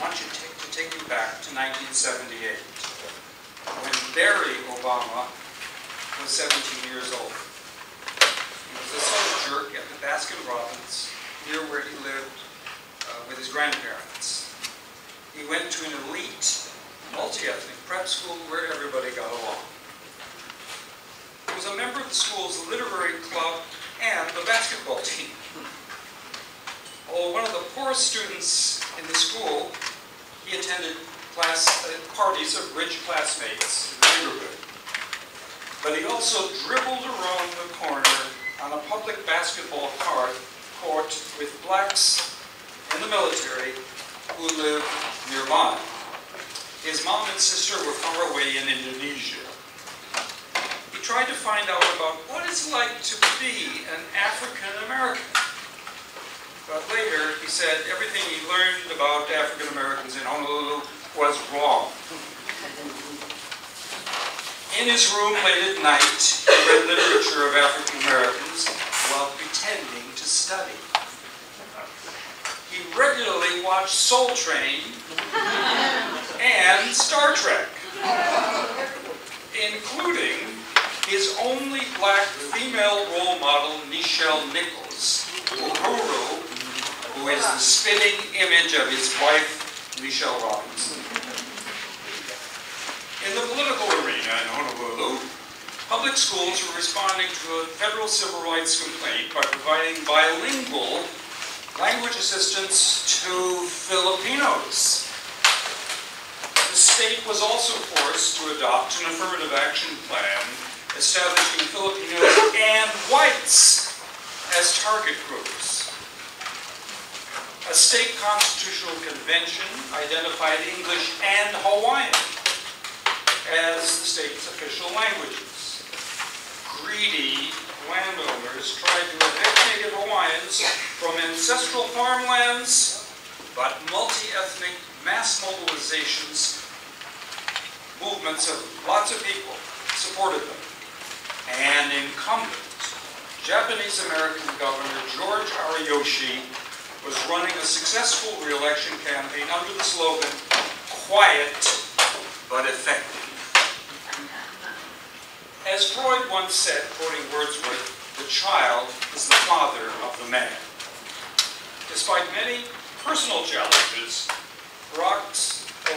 want to take you back to 1978, when Barry Obama was 17 years old. He was a soul jerk at the Baskin-Robbins, near where he lived with his grandparents. He went to an elite, multi-ethnic prep school where everybody got along. He was a member of the school's literary club and the basketball team. Although one of the poorest students in the school, he attended parties of rich classmates in the neighborhood. But he also dribbled around the corner on a public basketball court with blacks in the military who lived nearby. His mom and sister were far away in Indonesia. He tried to find out about what it's like to be an African American. But later, he said everything he learned about African Americans in Honolulu was wrong. In his room late at night, he read literature of African Americans while pretending to study. He regularly watched Soul Train and Star Trek, including his only black female role model, Nichelle Nichols, Uhuru, who is the spitting image of his wife, Michelle Robinson. In the political arena in Honolulu, public schools were responding to a federal civil rights complaint by providing bilingual language assistance to Filipinos. The state was also forced to adopt an affirmative action plan establishing Filipinos and whites as target groups. A state constitutional convention identified English and Hawaiian as the state's official languages. Greedy landowners tried to evict native Hawaiians from ancestral farmlands, but multi-ethnic mass mobilizations, movements of lots of people supported them. And incumbent Japanese-American Governor George Ariyoshi was running a successful re-election campaign under the slogan, "Quiet but effective." As Freud once said, quoting Wordsworth, "The child is the father of the man." Despite many personal challenges, Barack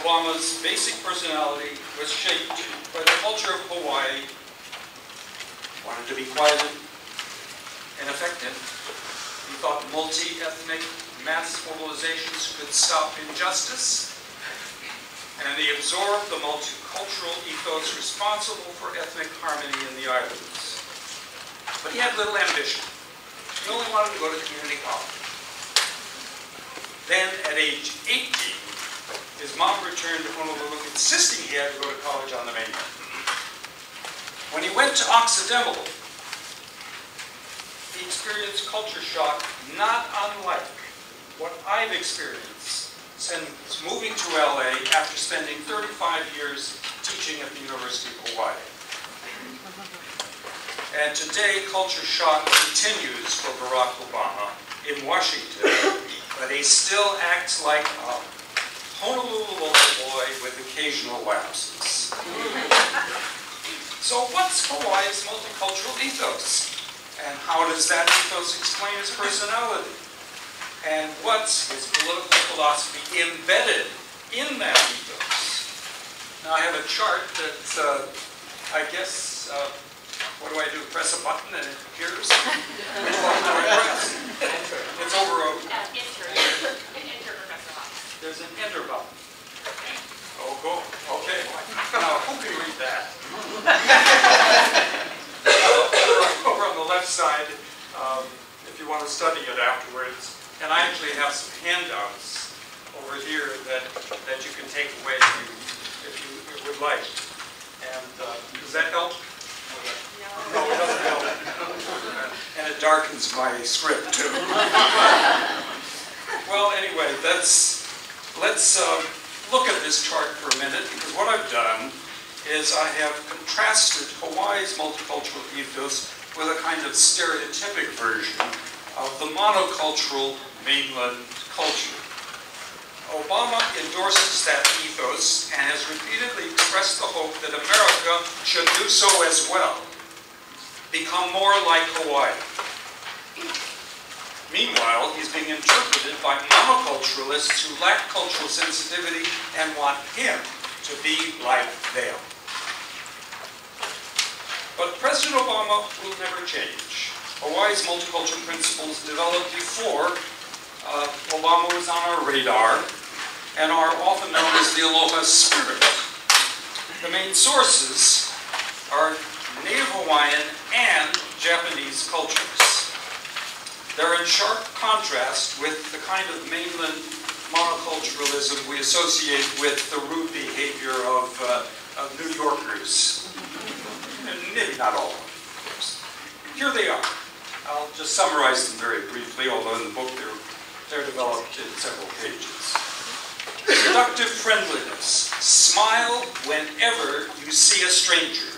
Obama's basic personality was shaped by the culture of Hawaii. Wanted to be quiet and effective. He thought multi-ethnic mass mobilizations could stop injustice. And he absorbed the multicultural ethos responsible for ethnic harmony in the islands. But he had little ambition. He only wanted to go to community college. Then, at age 18, his mom returned to Honolulu, insisting he had to go to college on the mainland. When he went to Occidental, he experienced culture shock not unlike what I've experienced since moving to LA after spending 35 years teaching at the University of Hawaii. And today, culture shock continues for Barack Obama in Washington, but he still acts like a Honolulu local boy with occasional lapses. So what's Hawaii's multicultural ethos? And how does that ethos explain his personality? And what's his political philosophy embedded in that ethos? Now I have a chart that I guess, what do I do? Press a button and it appears? Which button do I press? Enter. It's over a... Enter. Enter, Professor Haas. There's an enter button. Oh, cool. Okay. Now, who can read that? Over on the left side, if you want to study it afterwards. And I actually have some handouts over here that you can take away if you would like. And does that help? No, it doesn't help. And it darkens my script too. Well, anyway, let's look at this chart for a minute, because what I've done is I have contrasted Hawaii's multicultural ethos with a kind of stereotypic version of the monocultural mainland culture. Obama endorses that ethos and has repeatedly expressed the hope that America should do so as well, become more like Hawaii. Meanwhile, he's being interpreted by monoculturalists who lack cultural sensitivity and want him to be like them. But President Obama will never change. Hawaii's multicultural principles developed before Obama was on our radar and are often known as the Aloha spirit. The main sources are Native Hawaiian and Japanese cultures. They're in sharp contrast with the kind of mainland monoculturalism we associate with the rude behavior of New Yorkers. And maybe not all of them, of course. Here they are. I'll just summarize them very briefly, although in the book they're developed in several pages. Productive friendliness. Smile whenever you see a stranger.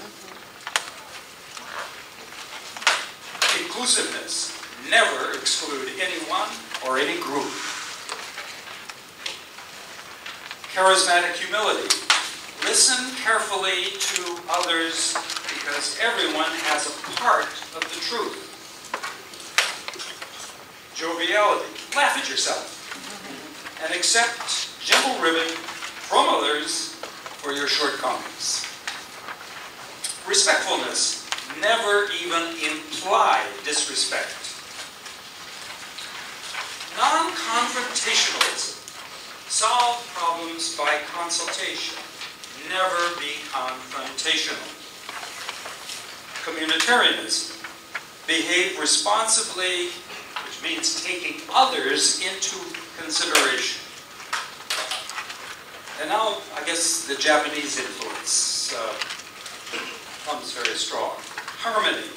Inclusiveness. Never exclude anyone or any group. Charismatic humility. Listen carefully to others because everyone has a part of the truth. Joviality. Laugh at yourself. And accept gentle ribbon from others for your shortcomings. Respectfulness. Never even imply disrespect. Non-confrontationalism. Solve problems by consultation. Never be confrontational. Communitarianism. Behave responsibly, which means taking others into consideration. And now, I guess the Japanese influence comes very strong. Harmony.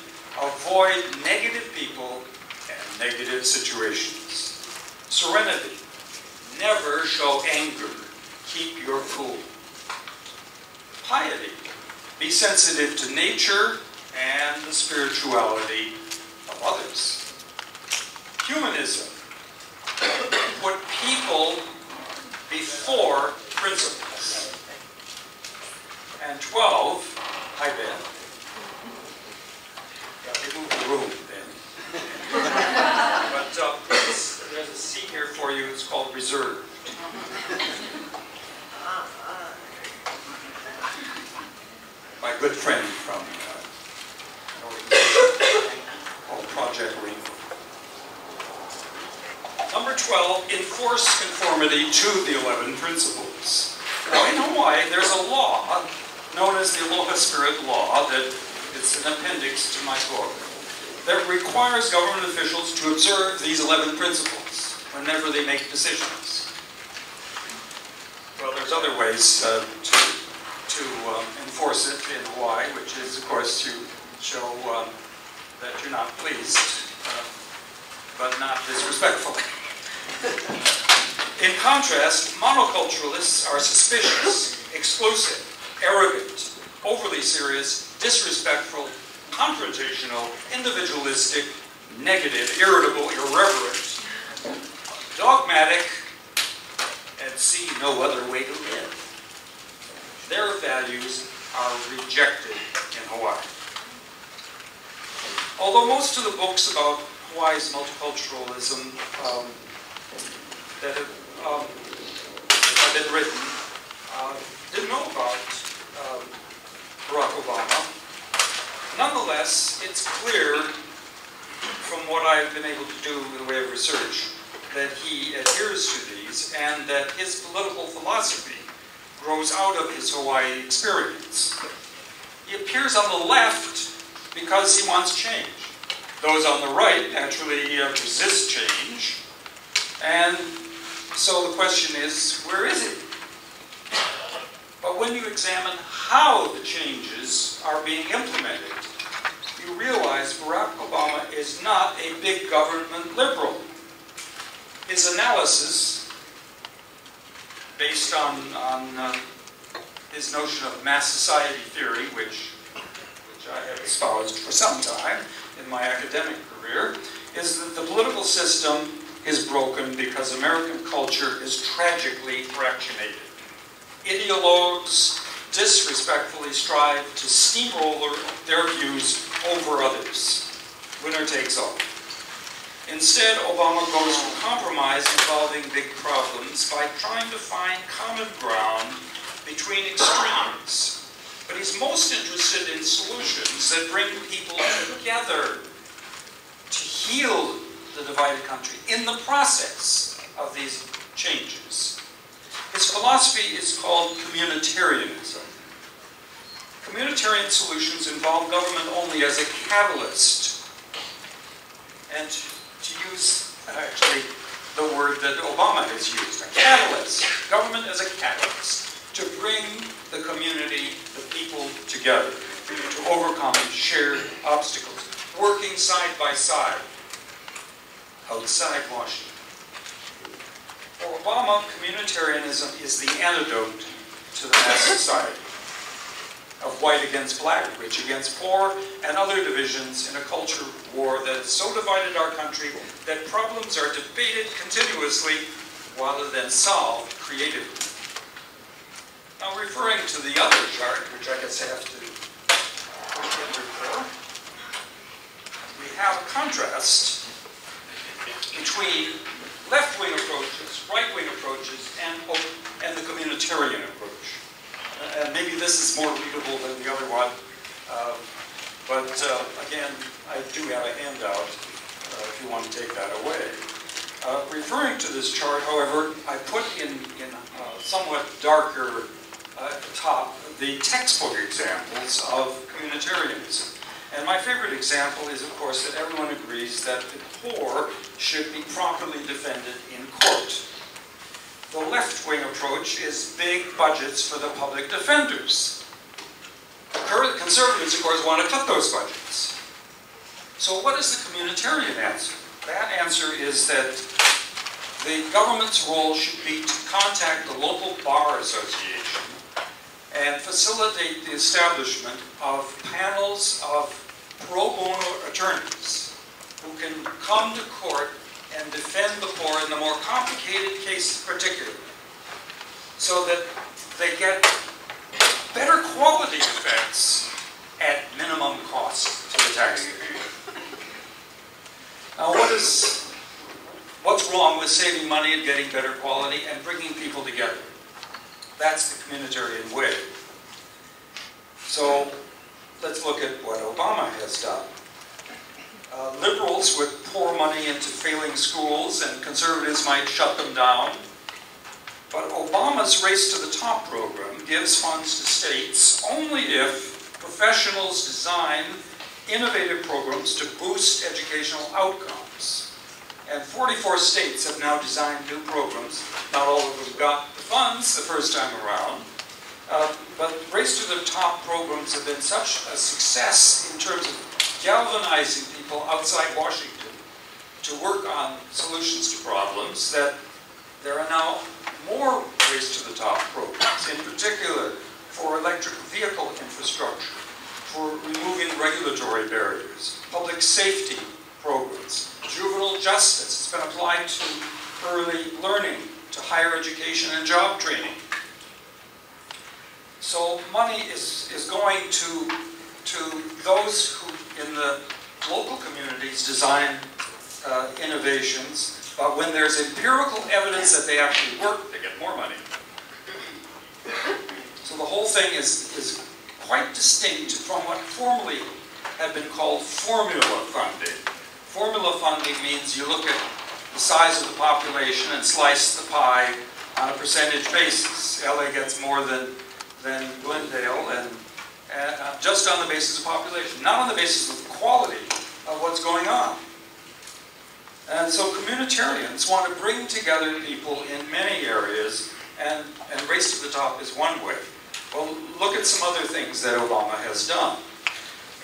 Avoid negative people and negative situations. Serenity. Never show anger. Keep your cool. Piety. Be sensitive to nature and the spirituality of others. Humanism. Put people before principles. And 12, hi Ben. Yeah, they moved the room then. But there's a seat here for you, it's called reserved. My good friend from an organization called Project Rainbow. Number 12, enforce conformity to the 11 principles. Now in Hawaii, there's a law known as the Aloha Spirit Law that it's an appendix to my book that requires government officials to observe these 11 principles whenever they make decisions. Well, there's other ways to enforce it in Hawaii, which is, of course, to show that you're not pleased, but not disrespectfully. In contrast, monoculturalists are suspicious, exclusive, arrogant, overly serious, disrespectful, confrontational, individualistic, negative, irritable, irreverent, dogmatic, and see no other way to live. Their values are rejected in Hawaii. Although most of the books about Hawaii's multiculturalism that have been written didn't know about Barack Obama. Nonetheless, it's clear from what I've been able to do in the way of research that he adheres to these and that his political philosophy grows out of his Hawaii experience. He appears on the left because he wants change. Those on the right naturally resist change. And so the question is, where is he? But when you examine how the changes are being implemented, you realize Barack Obama is not a big government liberal. His analysis, based on his notion of mass society theory, which I have espoused for some time in my academic career, is that the political system is broken because American culture is tragically fractionated. Ideologues disrespectfully strive to steamroller their views over others. Winner takes all. Instead, Obama goes for compromise involving big problems by trying to find common ground between extremes. But he's most interested in solutions that bring people together to heal the divided country in the process of these changes. His philosophy is called communitarianism. Communitarian solutions involve government only as a catalyst. And to use, actually, the word that Obama has used, a catalyst. Government as a catalyst to bring the community, the people together, to overcome shared obstacles, working side by side, outside Washington. For Obama, communitarianism is the antidote to the mass society of white against black, rich against poor, and other divisions in a culture war that has so divided our country that problems are debated continuously rather than solved creatively. Now, referring to the other chart, which I guess I have to push enter for, we have a contrast between left-wing approaches, right-wing approaches, and the communitarian approach. And maybe this is more readable than the other one, but again, I do have a handout if you want to take that away. Referring to this chart, however, I put in somewhat darker top the textbook examples of communitarianism. And my favorite example is, of course, that everyone agrees that the poor should be properly defended in court. The left-wing approach is big budgets for the public defenders. Conservatives, of course, want to cut those budgets. So what is the communitarian answer? That answer is that the government's role should be to contact the local bar association and facilitate the establishment of panels of pro bono attorneys who can come to court and defend the poor in the more complicated cases particularly, so that they get better quality defense at minimum cost to the taxpayer. Now, what's wrong with saving money and getting better quality and bringing people together? That's the communitarian way. So let's look at what Obama has done. Liberals would pour money into failing schools and conservatives might shut them down. But Obama's Race to the Top program gives funds to states only if professionals design innovative programs to boost educational outcomes. And 44 states have now designed new programs. Not all of them got the funds the first time around. But Race to the Top programs have been such a success in terms of galvanizing people outside Washington to work on solutions to problems that there are now more Race to the Top programs, in particular for electric vehicle infrastructure, for removing regulatory barriers, public safety programs, juvenile justice. It's been applied to early learning, to higher education and job training. So money is going to those who in the local communities design innovations, but when there's empirical evidence that they actually work, they get more money. So the whole thing is quite distinct from what formerly had been called formula funding. Formula funding means you look at the size of the population and slice the pie on a percentage basis. LA gets more than Glendale, and just on the basis of population, not on the basis of the quality of what's going on. And so communitarians want to bring together people in many areas, and Race to the Top is one way. Well, look at some other things that Obama has done.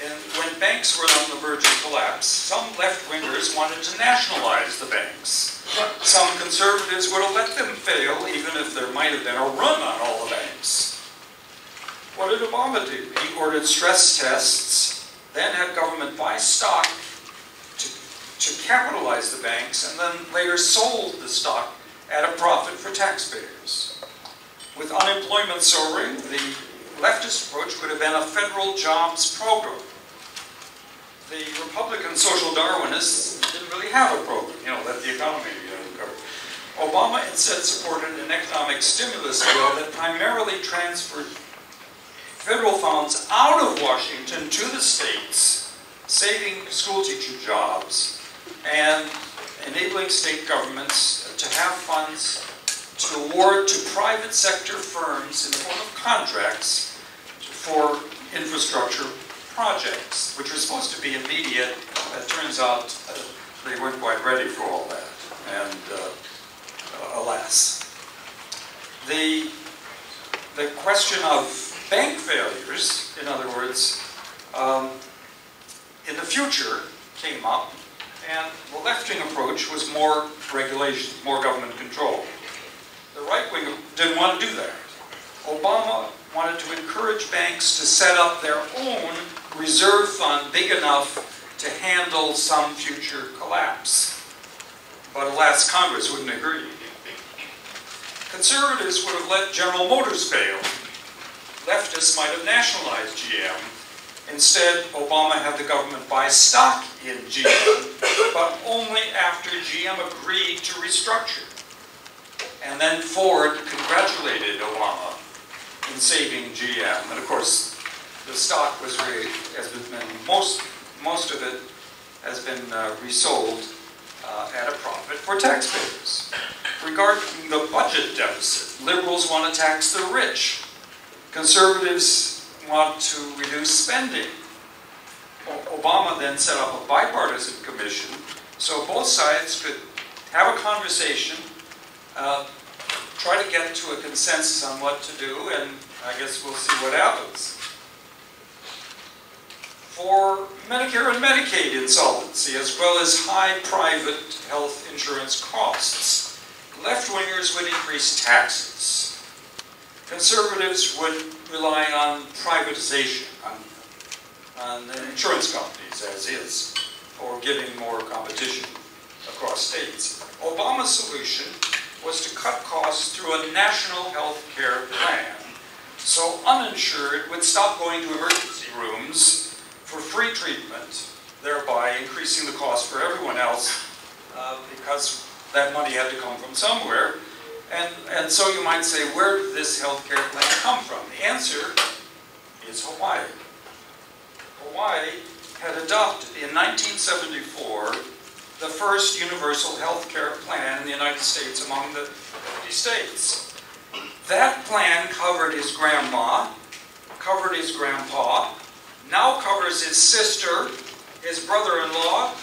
And when banks were on the verge of collapse, some left-wingers wanted to nationalize the banks. Some conservatives would have let them fail, even if there might have been a run on all the banks. What did Obama do? He ordered stress tests, then had government buy stock to to capitalize the banks and then later sold the stock at a profit for taxpayers. With unemployment soaring, the leftist approach would have been a federal jobs program. The Republican social Darwinists didn't really have a program, let the economy recover. Obama instead supported an economic stimulus bill that primarily transferred federal funds out of Washington to the states, saving school teacher jobs and enabling state governments to have funds to award to private sector firms in the form of contracts for infrastructure projects, which were supposed to be immediate. It turns out they weren't quite ready for all that, and alas. The question of bank failures, in other words, in the future came up, and the left-wing approach was more regulation, more government control. The right-wing didn't want to do that. Obama wanted to encourage banks to set up their own reserve fund big enough to handle some future collapse. But alas, Congress wouldn't agree. Conservatives would have let General Motors fail. Leftists might have nationalized GM. Instead, Obama had the government buy stock in GM, but only after GM agreed to restructure. And then Ford congratulated Obama in saving GM. And of course, the stock was most of it has been resold at a profit for taxpayers. Regarding the budget deficit, liberals want to tax the rich. Conservatives want to reduce spending. Obama then set up a bipartisan commission so both sides could have a conversation, try to get to a consensus on what to do, and I guess we'll see what happens. For Medicare and Medicaid insolvency, as well as high private health insurance costs, left-wingers would increase taxes. Conservatives would rely on privatization, on the insurance companies as is, or giving more competition across states. Obama's solution was to cut costs through a national health care plan, so uninsured would stop going to emergency rooms for free treatment, thereby increasing the cost for everyone else because that money had to come from somewhere. And so you might say, where did this health care plan come from? The answer is Hawaii. Hawaii had adopted in 1974 the first universal health care plan in the United States among the 50 states. That plan covered his grandma, covered his grandpa, now covers his sister, his brother-in-law,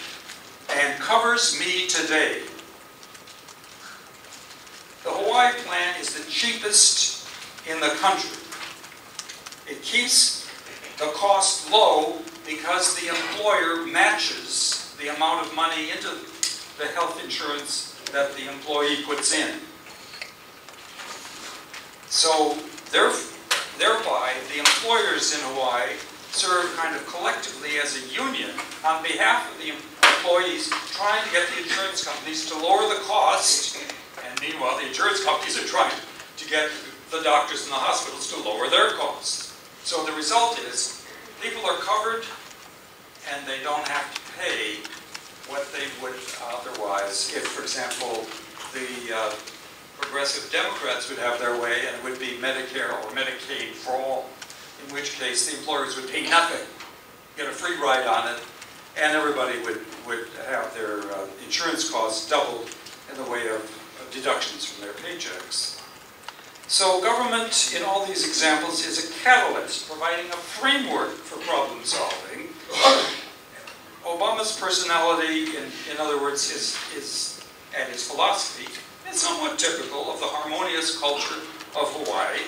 and covers me today. The Hawaii plan is the cheapest in the country. It keeps the cost low because the employer matches the amount of money into the health insurance that the employee puts in. So thereby, the employers in Hawaii serve kind of collectively as a union on behalf of the employees trying to get the insurance companies to lower the cost, and meanwhile the insurance companies are trying to get the doctors and the hospitals to lower their costs. So the result is people are covered and they don't have to pay what they would otherwise if, for example, the progressive Democrats would have their way and it would be Medicare or Medicaid for all, in which case the employers would pay nothing, get a free ride on it, and everybody would have their insurance costs doubled in the way of deductions from their paychecks. So government, in all these examples, is a catalyst, providing a framework for problem solving. Obama's personality, in other words, and his philosophy, is somewhat typical of the harmonious culture of Hawaii.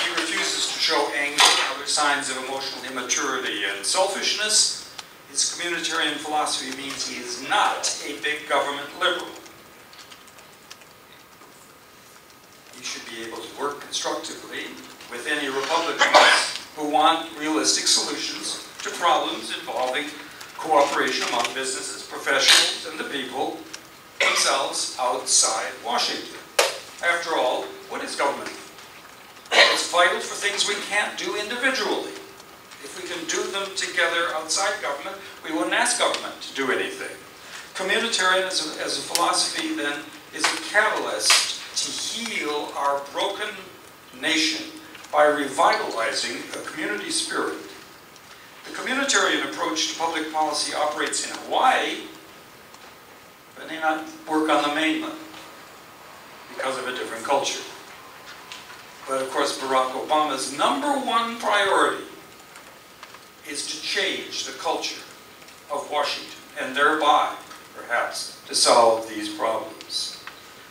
He refuses to show anger and other signs of emotional immaturity and selfishness. His communitarian philosophy means he is not a big government liberal. He should be able to work constructively with any Republicans who want realistic solutions to problems involving cooperation among businesses, professionals, and the people themselves outside Washington. After all, what is government? It's vital for things we can't do individually. If we can do them together outside government, we wouldn't ask government to do anything. Communitarianism as a philosophy, then, is a catalyst to heal our broken nation by revitalizing a community spirit. The communitarian approach to public policy operates in Hawaii, but may not work on the mainland because of a different culture. But of course, Barack Obama's #1 priority is to change the culture of Washington, and thereby, perhaps, to solve these problems.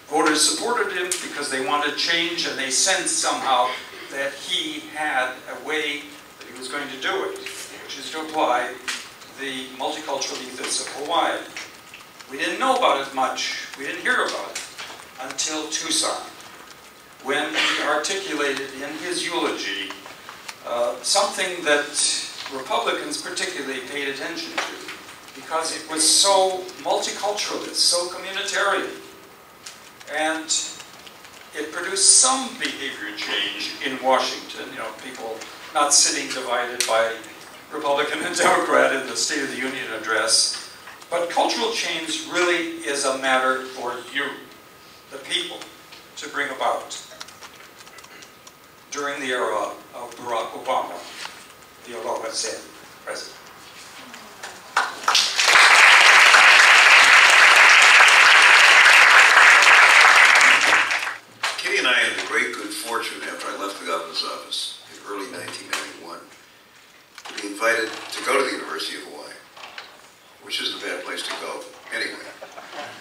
Voters supported him because they wanted change, and they sensed somehow that he had a way that he was going to do it, which is to apply the multicultural ethos of Hawaii. We didn't know about it much, we didn't hear about it until Tucson, when he articulated in his eulogy something that Republicans particularly paid attention to, because it was so multiculturalist, so communitarian, and it produced some behavior change in Washington. You know, people not sitting divided by Republican and Democrat in the State of the Union address. But cultural change really is a matter for you, the people, to bring about. During the era of Barack Obama, the Aloha Zen President. Kitty and I had the great good fortune, after I left the governor's office in early 1991, to be invited to go to the University of Hawaii, which isn't a bad place to go anyway,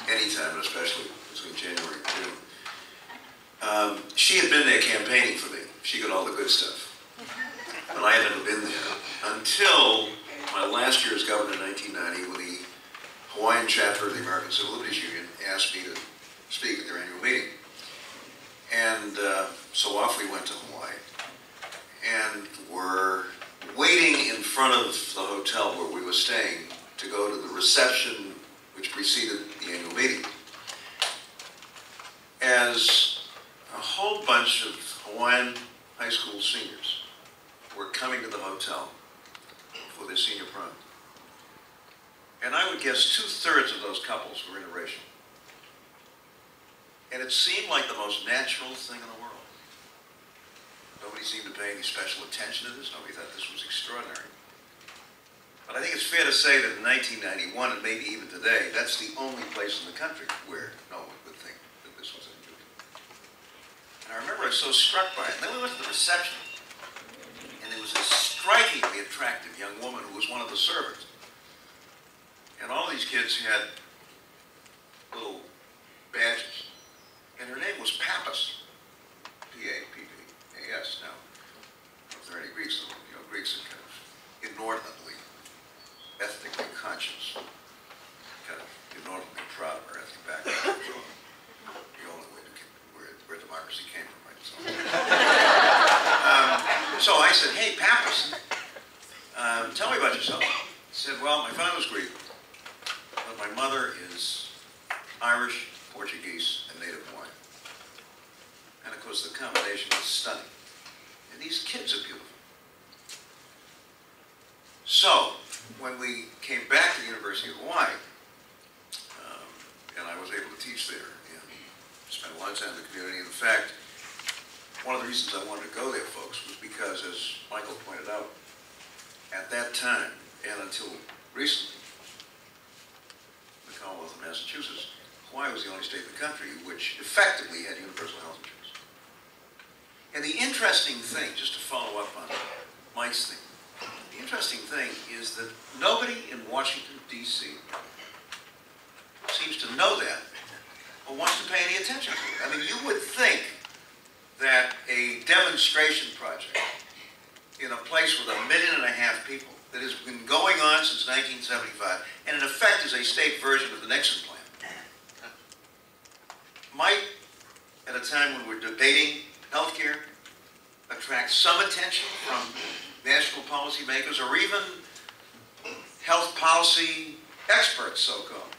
anytime, and especially between January and June. She had been there campaigning for me. She got all the good stuff. But I had never been there until my last year as governor in 1990, when the Hawaiian chapter of the American Civil Liberties Union asked me to speak at their annual meeting. And so off we went to Hawaii, and were waiting in front of the hotel where we were staying to go to the reception which preceded the annual meeting, as a whole bunch of Hawaiian high school seniors were coming to the hotel for their senior prom. And I would guess 2/3 of those couples were interracial. And it seemed like the most natural thing in the world. Nobody seemed to pay any special attention to this. Nobody thought this was extraordinary. But I think it's fair to say that in 1991, and maybe even today, that's the only place in the country where no one would think that this was unusual. And I remember I was so struck by it. And then we went to the reception, and there was a strikingly attractive young woman who was one of the servants. And all these kids had little badges. And her name was Pappas, P-A-P-P-A-S. Now, if there are any Greeks, you know, Greeks are kind of inordinately, ethnically conscious, kind of inordinately proud of our ethnic background. The only way where democracy came from, right? So I said, hey, Pappas, tell me about yourself. He said, well, my father's Greek, but my mother is Irish, Portuguese, and Native Hawaiian. And of course, the combination is stunning. And these kids are beautiful. So, when we came back to the University of Hawaii, and I was able to teach there and spend a lot of time in the community. In fact, one of the reasons I wanted to go there, folks, was because, as Michael pointed out, at that time, and until recently, the Commonwealth of Massachusetts, Hawaii was the only state in the country which effectively had universal health insurance. And the interesting thing, just to follow up on Mike's thing, the interesting thing is that nobody in Washington, D.C. seems to know that or wants to pay any attention to it. I mean, you would think that a demonstration project in a place with 1.5 million people that has been going on since 1975, and in effect is a state version of the Nixon plan, might, at a time when we're debating healthcare, attract some attention from national policymakers, or even health policy experts, so-called.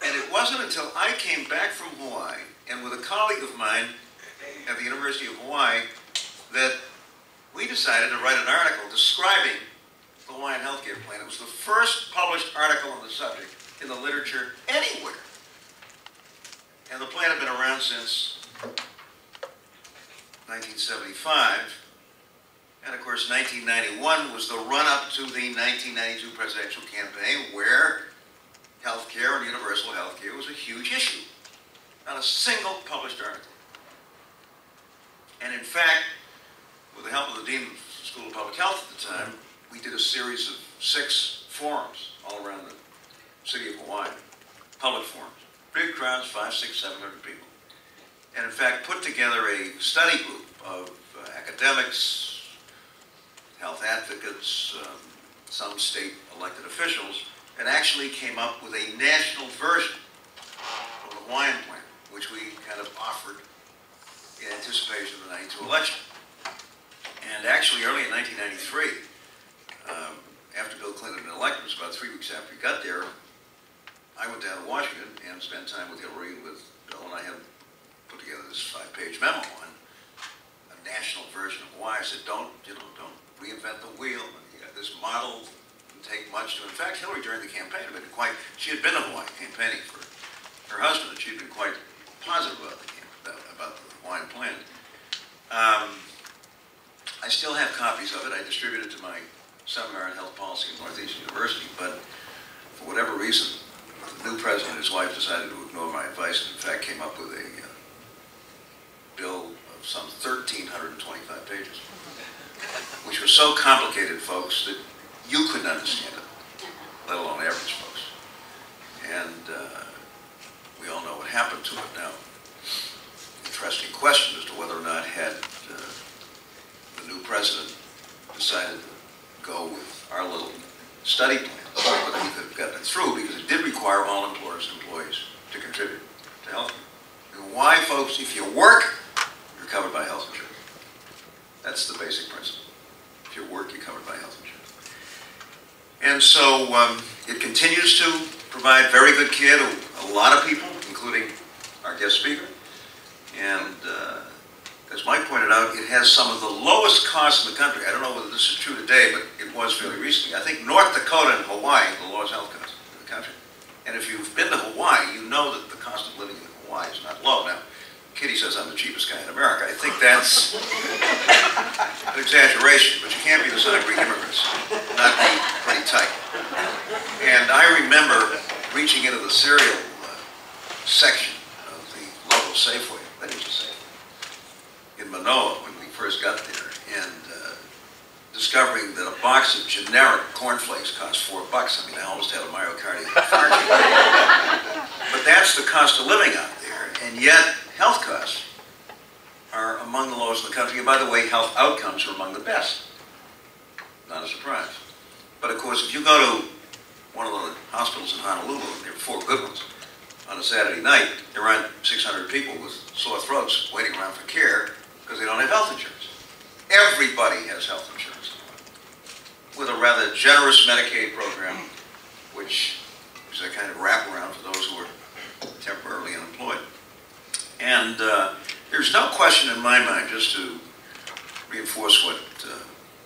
And it wasn't until I came back from Hawaii, and with a colleague of mine at the University of Hawaii, that we decided to write an article describing the Hawaiian healthcare plan. It was the first published article on the subject in the literature anywhere. And the plan had been around since 1975. And of course, 1991 was the run-up to the 1992 presidential campaign, where healthcare and universal healthcare was a huge issue. Not a single published article. And in fact, with the help of the Dean of the School of Public Health at the time, we did a series of 6 forums all around the city of Hawaii, public forums. Big crowds, 500, 600, 700 people. And in fact, put together a study group of academics, health advocates, some state elected officials, and actually came up with a national version of the Hawaiian plan, which we kind of offered in anticipation of the 92 election. And actually, early in 1993, after Bill Clinton had been elected, it was about 3 weeks after he got there, I went down to Washington and spent time with Hillary and with Bill, and I had put together this 5-page memo on a national version of Hawaii. I said, don't reinvent the wheel. You got this model, didn't take much to. In fact, Hillary during the campaign had been she had been to Hawaii campaigning for her husband, and she'd been quite positive about the Hawaiian plan. I still have copies of it. I distributed it to my seminar on health policy at Northeastern University, but for whatever reason, the new president and his wife decided to ignore my advice, and in fact came up with a bill of some 1,325 pages, which was so complicated, folks, that you couldn't understand it, let alone average folks. And we all know what happened to it now. Interesting question as to whether or not had the new president decided to go with our little study plan, whether he could have gotten it through, because it did require all employers and employees to contribute to health care. And why, folks? If you work, you're covered by health insurance. That's the basic principle. If you work, you're covered by health insurance. And so it continues to provide very good care to a lot of people, including our guest speaker. And as Mike pointed out, it has some of the lowest costs in the country. I don't know whether this is true today, but it was fairly recently. I think North Dakota and Hawaii are the lowest health costs in the country. And if you've been to Hawaii, you know that the cost of living in Hawaii is not low. Now, Kitty says I'm the cheapest guy in America. I think that's an exaggeration, but you can't be the son of Greek immigrants, not be pretty tight. And I remember reaching into the cereal section of the local Safeway, that is a Safeway, in Manoa when we first got there, and discovering that a box of generic cornflakes cost $4. I mean, I almost had a myocardial infarction. But that's the cost of living out there, and yet health costs are among the lowest in the country. And by the way, health outcomes are among the best. Not a surprise. But of course, if you go to one of the hospitals in Honolulu, and there are 4 good ones, on a Saturday night, there aren't 600 people with sore throats waiting around for care because they don't have health insurance. Everybody has health insurance, with a rather generous Medicaid program, which is a kind of wraparound for those who are temporarily unemployed. And there's no question in my mind, just to reinforce what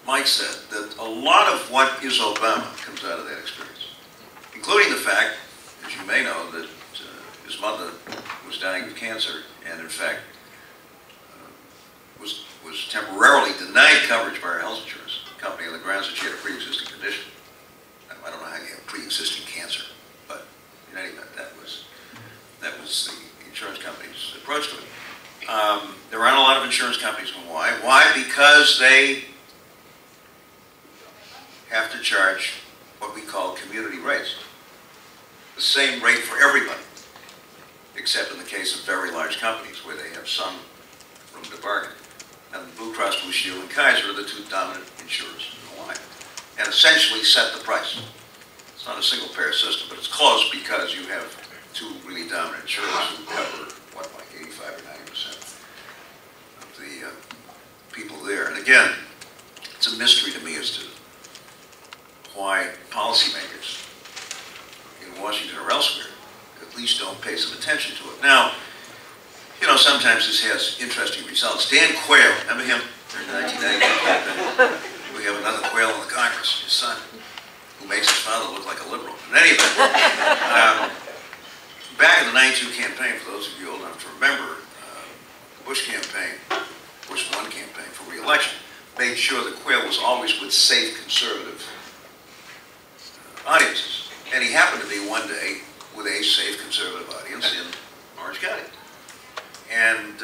Mike said, that a lot of what is Obama comes out of that experience, including the fact, as you may know, that his mother was dying of cancer, and in fact was temporarily denied coverage by our health insurance company on the grounds that she had a pre-existing condition. I don't know how you have pre-existing cancer, but in any event, that was the insurance company's approach to it. There aren't a lot of insurance companies in Hawaii. Why? Because they have to charge what we call community rates. The same rate for everybody, except in the case of very large companies where they have some room to bargain. And Blue Cross Blue Shield and Kaiser are the 2 dominant insurers in Hawaii, and essentially set the price. It's not a single payer system, but it's close because you have 2 really dominant insurers who cover, what, like 85 or 90% of the people there. And again, it's a mystery to me as to why policymakers in Washington or elsewhere at least don't pay some attention to it. Now, you know, sometimes this has interesting results. Dan Quayle, remember him? In 1990, we have another Quayle in the Congress, his son, who makes his father look like a liberal. In any event, back in the 92 campaign, for those of you old enough to remember, the Bush campaign, Bush 1 campaign for re-election, made sure that Quayle was always with safe conservative audiences. And he happened to be one day with a safe conservative audience in Orange County. And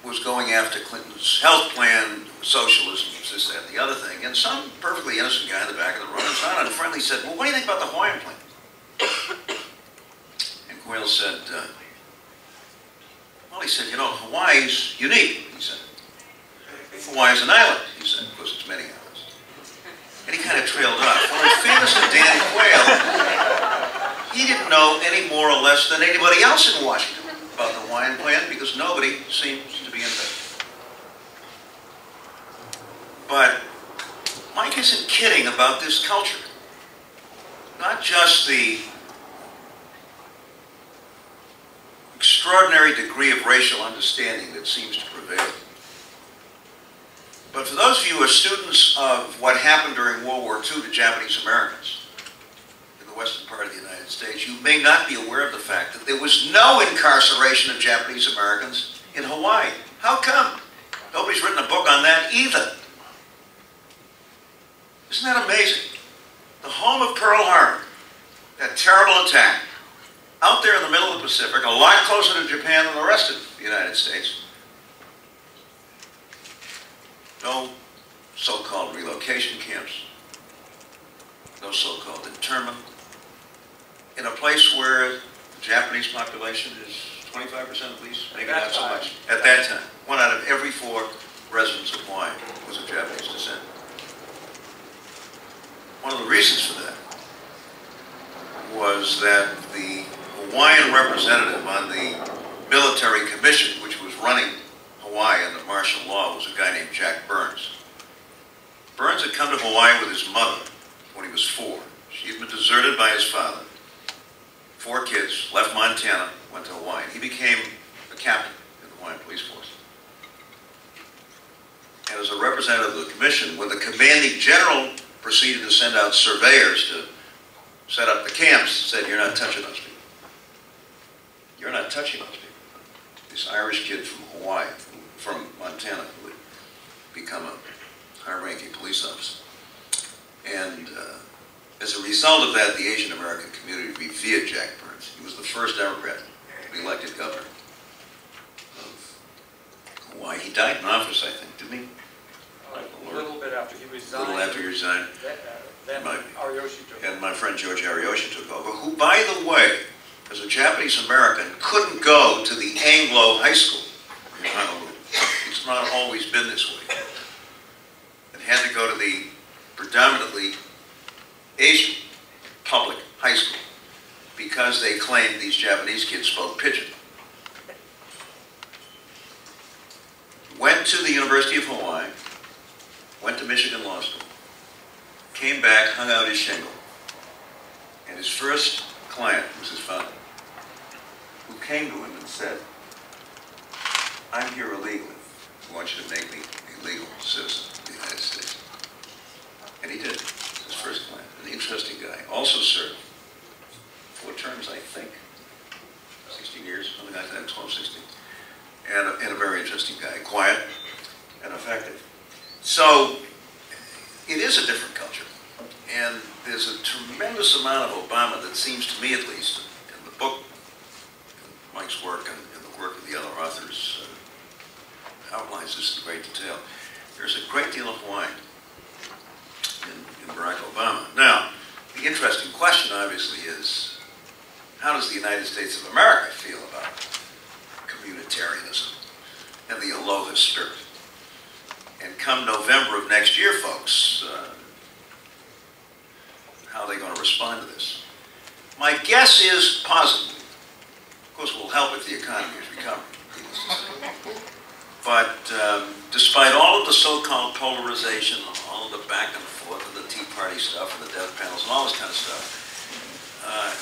was going after Clinton's health plan, socialism, this, that, and the other thing. And some perfectly innocent guy in the back of the room, not unfriendly, said, well, what do you think about the Hawaiian plan? And Quayle said, well, he said, you know, Hawaii's unique, he said. Hawaii's an island, he said, because it's many islands. And he kind of trailed off. Well, in fairness to Dan Quayle, he didn't know any more or less than anybody else in Washington about the Hawaiian plan, because nobody seems to be interested. But Mike isn't kidding about this culture. Not just the extraordinary degree of racial understanding that seems to prevail. But for those of you who are students of what happened during World War II to Japanese Americans in the western part of the United States, you may not be aware of the fact that there was no incarceration of Japanese Americans in Hawaii. How come? Nobody's written a book on that either. Isn't that amazing? The home of Pearl Harbor, that terrible attack, out there in the middle of the Pacific, a lot closer to Japan than the rest of the United States. No so-called relocation camps, no so-called internment, in a place where the Japanese population is 25% at least, maybe not so much. At that time, 1 out of every 4 residents of Hawaii was of Japanese descent. One of the reasons for that was that the Hawaiian representative on the military commission, which was running Hawaii under martial law, was a guy named Jack Burns. Burns had come to Hawaii with his mother when he was 4. She had been deserted by his father. 4 kids, left Montana, went to Hawaii. He became a captain in the Hawaiian police force. And as a representative of the commission, when the commanding general proceeded to send out surveyors to set up the camps, said, you're not touching those people. You're not touching those people. This Irish kid from Hawaii, from Montana, who would become a high-ranking police officer. And as a result of that, the Asian American community revered Jack Burns. He was the first Democrat to be elected governor of Hawaii. He died in office, I think, didn't he? A little bit after he resigned. A little after he resigned. Then Ariyoshi took over. And my friend George Ariyoshi took over, who, by the way, as a Japanese American, couldn't go to the Anglo High School in Honolulu. It's not always been this way. And had to go to the predominantly Asian public high school because they claimed these Japanese kids spoke pidgin. Went to the University of Hawaii, went to Michigan Law School, came back, hung out his shingle, and his first client was his father, who came to him and said, I'm here illegally. I want you to make me a legal citizen of the United States. And he did. His first client. An interesting guy. Also served 4 terms, I think. 16 years, something like that, 12, 16. And a very interesting guy. Quiet and effective. So, it is a different culture. And there's a tremendous amount of Obama that seems to me, at least, in the book, in Mike's work, and in the work of the other authors, outlines this in great detail. There's a great deal of Hawaii in Barack Obama. Now, the interesting question, obviously, is how does the United States of America feel about communitarianism and the Aloha spirit? And come November of next year, folks, how are they going to respond to this? My guess is positive. Of course, it will help if the economy is recovering. But despite all of the so-called polarization, all of the back and forth, and the Tea Party stuff and the death panels and all this kind of stuff.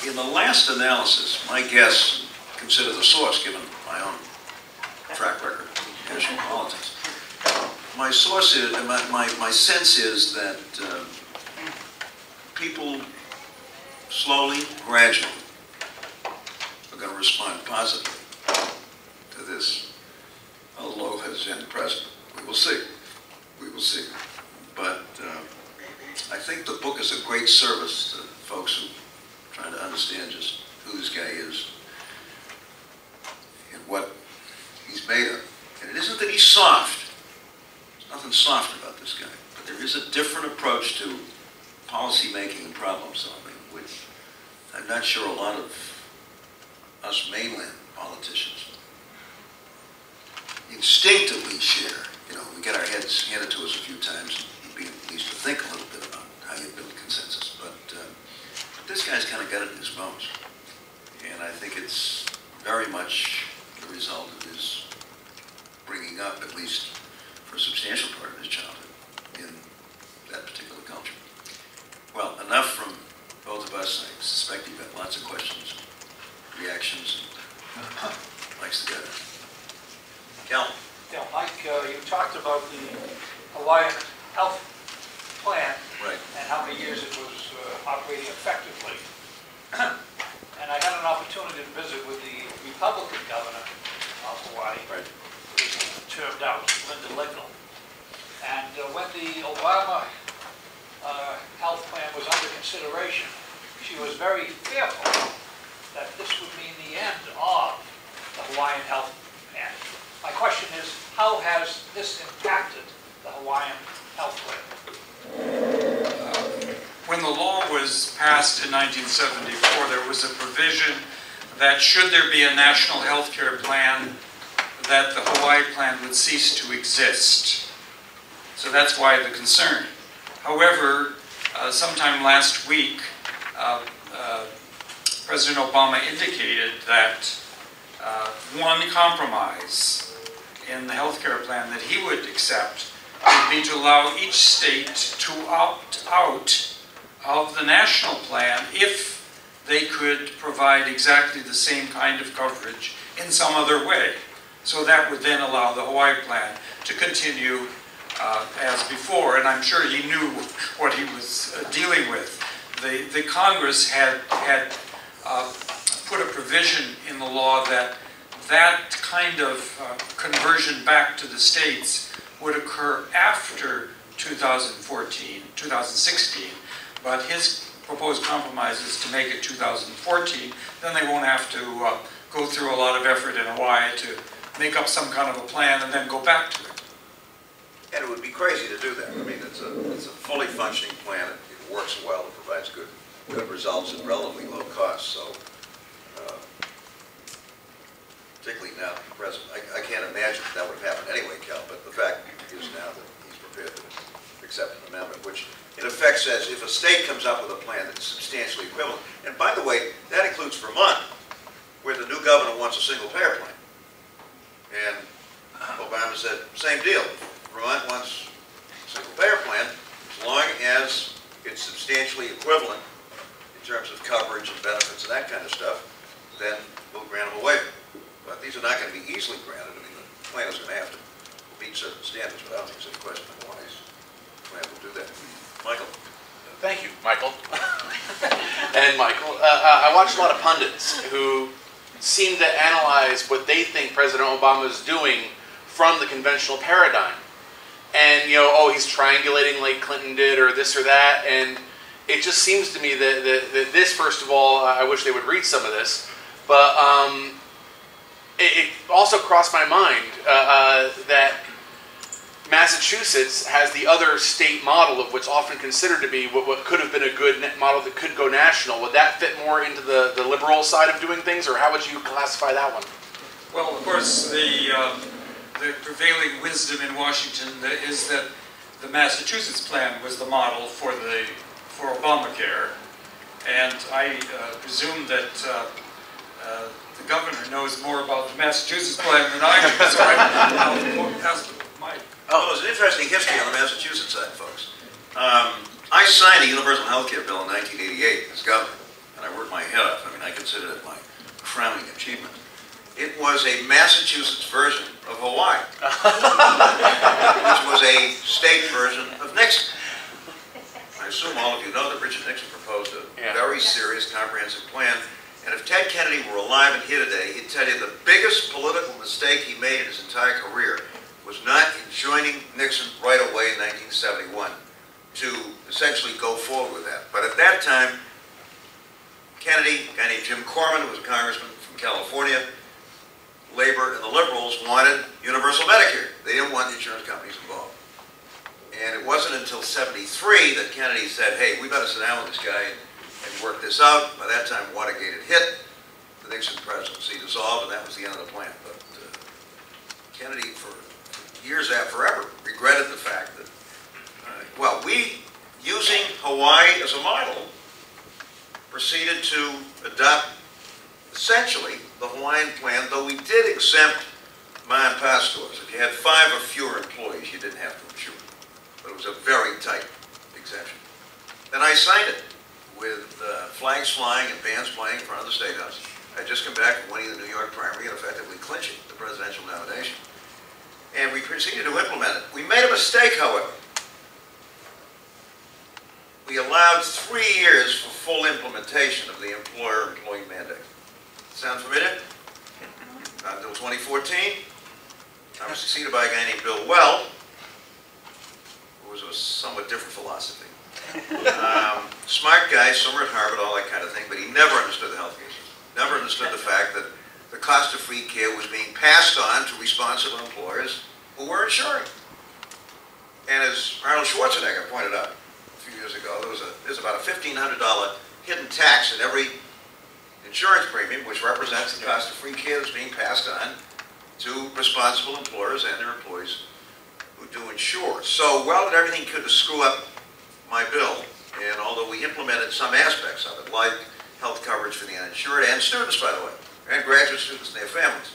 In the last analysis, my guess, consider the source given my own track record in national politics. My source is, my sense is that people slowly, gradually, are going to respond positively to this Aloha Zen President. We will see. We will see. But I think the book is a great service to folks who are trying to understand just who this guy is and what he's made of. And it isn't that he's soft. There's nothing soft about this guy. But there is a different approach to policy making and problem solving, which I'm not sure a lot of us mainland politicians instinctively share. You know, we get our heads handed to us a few times, and we at least to think a little bit about how you build consensus. But this guy's kind of got it in his bones. And I think it's very much the result of his bringing up, at least for a substantial part of his childhood, in that particular culture. Well, enough from both of us. I suspect you've got lots of questions, reactions, and likes to get it. Cal? Yeah, Mike, you talked about the Hawaiian health plan, Right. and how many years it was operating effectively. And I had an opportunity to visit with the Republican governor of Hawaii, Right. who was termed out, Linda Lignell. And when the Obama health plan was under consideration, she was very fearful that this would mean the end of the Hawaiian health plan. My question is, how has this impacted the Hawaiian health plan? When the law was passed in 1974, there was a provision that should there be a national health care plan, that the Hawaii plan would cease to exist. So that's why the concern. However, sometime last week, President Obama indicated that one compromise in the health care plan that he would accept would be to allow each state to opt out of the national plan if they could provide exactly the same kind of coverage in some other way. So that would then allow the Hawaii plan to continue as before, and I'm sure he knew what he was dealing with. The Congress had put a provision in the law that kind of conversion back to the states would occur after 2016, but his proposed compromise is to make it 2014. Then they won't have to go through a lot of effort in Hawaii to make up some kind of a plan and then go back to it. And it would be crazy to do that. I mean, it's a fully functioning plan. It works well. It provides good results at relatively low cost. So, particularly now, President, I can't imagine that would have happened anyway, Cal. But the fact is now that he's prepared to accept an amendment, which in effect says if a state comes up with a plan that's substantially equivalent, and by the way, that includes Vermont, where the new governor wants a single-payer plan. And Obama said, same deal. Vermont wants a single-payer plan as long as it's substantially equivalent in terms of coverage and benefits and that kind of stuff, then we'll grant them a waiver. But these are not going to be easily granted. I mean, the plan is going to have to meet certain standards, but I don't think there's any question of why his plan will do that. Michael? Thank you, Michael. And Michael, I watched a lot of pundits who seem to analyze what they think President Obama is doing from the conventional paradigm. And, you know, oh, he's triangulating like Clinton did or this or that. And it just seems to me that this, first of all, I wish they would read some of this. But it also crossed my mind that Massachusetts has the other state model of what's often considered to be what could have been a good model that could go national. Would that fit more into the liberal side of doing things, or how would you classify that one? Well, of course, the prevailing wisdom in Washington is that the Massachusetts plan was the model for Obamacare, and I presume that the governor knows more about the Massachusetts plan than I do, so I'll ask Mike. Oh, there's an interesting history on the Massachusetts side, folks. I signed a was a Massachusetts version of Hawaii, which was a state version of Nixon. I assume all of you know that Richard Nixon proposed a very serious, comprehensive plan. And if Ted Kennedy were alive and here today, he'd tell you the biggest political mistake he made in his entire career was not joining Nixon right away in 1971 to essentially go forward with that. But at that time, Kennedy, a guy named Jim Corman, who was a congressman from California, Labor and the Liberals wanted universal Medicare. They didn't want the insurance companies involved. And it wasn't until '73 that Kennedy said, hey, we better sit down with this guy and work this out. By that time, Watergate had hit, the Nixon presidency dissolved, and that was the end of the plan. But Kennedy, for years after forever, regretted the fact that, well, we, using Hawaii as a model, proceeded to adopt essentially the Hawaiian plan, though we did exempt mom and pop stores. If you had 5 or fewer employees, you didn't have to insure. But it was a very tight exemption. Then I signed it with flags flying and bands playing in front of the State House. I had just come back from winning the New York primary and effectively clinching the presidential nomination. And we proceeded to implement it. We made a mistake, however. We allowed 3 years for full implementation of the employer-employee mandate. Sound familiar? Not until 2014. I was succeeded by a guy named Bill Weld, who was a somewhat different philosophy. Smart guy, somewhere at Harvard, all that kind of thing, but he never understood the health care system. Never understood the fact that the cost of free care was being passed on to responsible employers who were insuring. And as Arnold Schwarzenegger pointed out a few years ago, there's about a $1,500 hidden tax in every insurance premium, which represents the cost of free care that's being passed on to responsible employers and their employees who do insure. So Well did everything he could to screw up my bill, and although we implemented some aspects of it, like health coverage for the uninsured, and students, by the way, and graduate students and their families,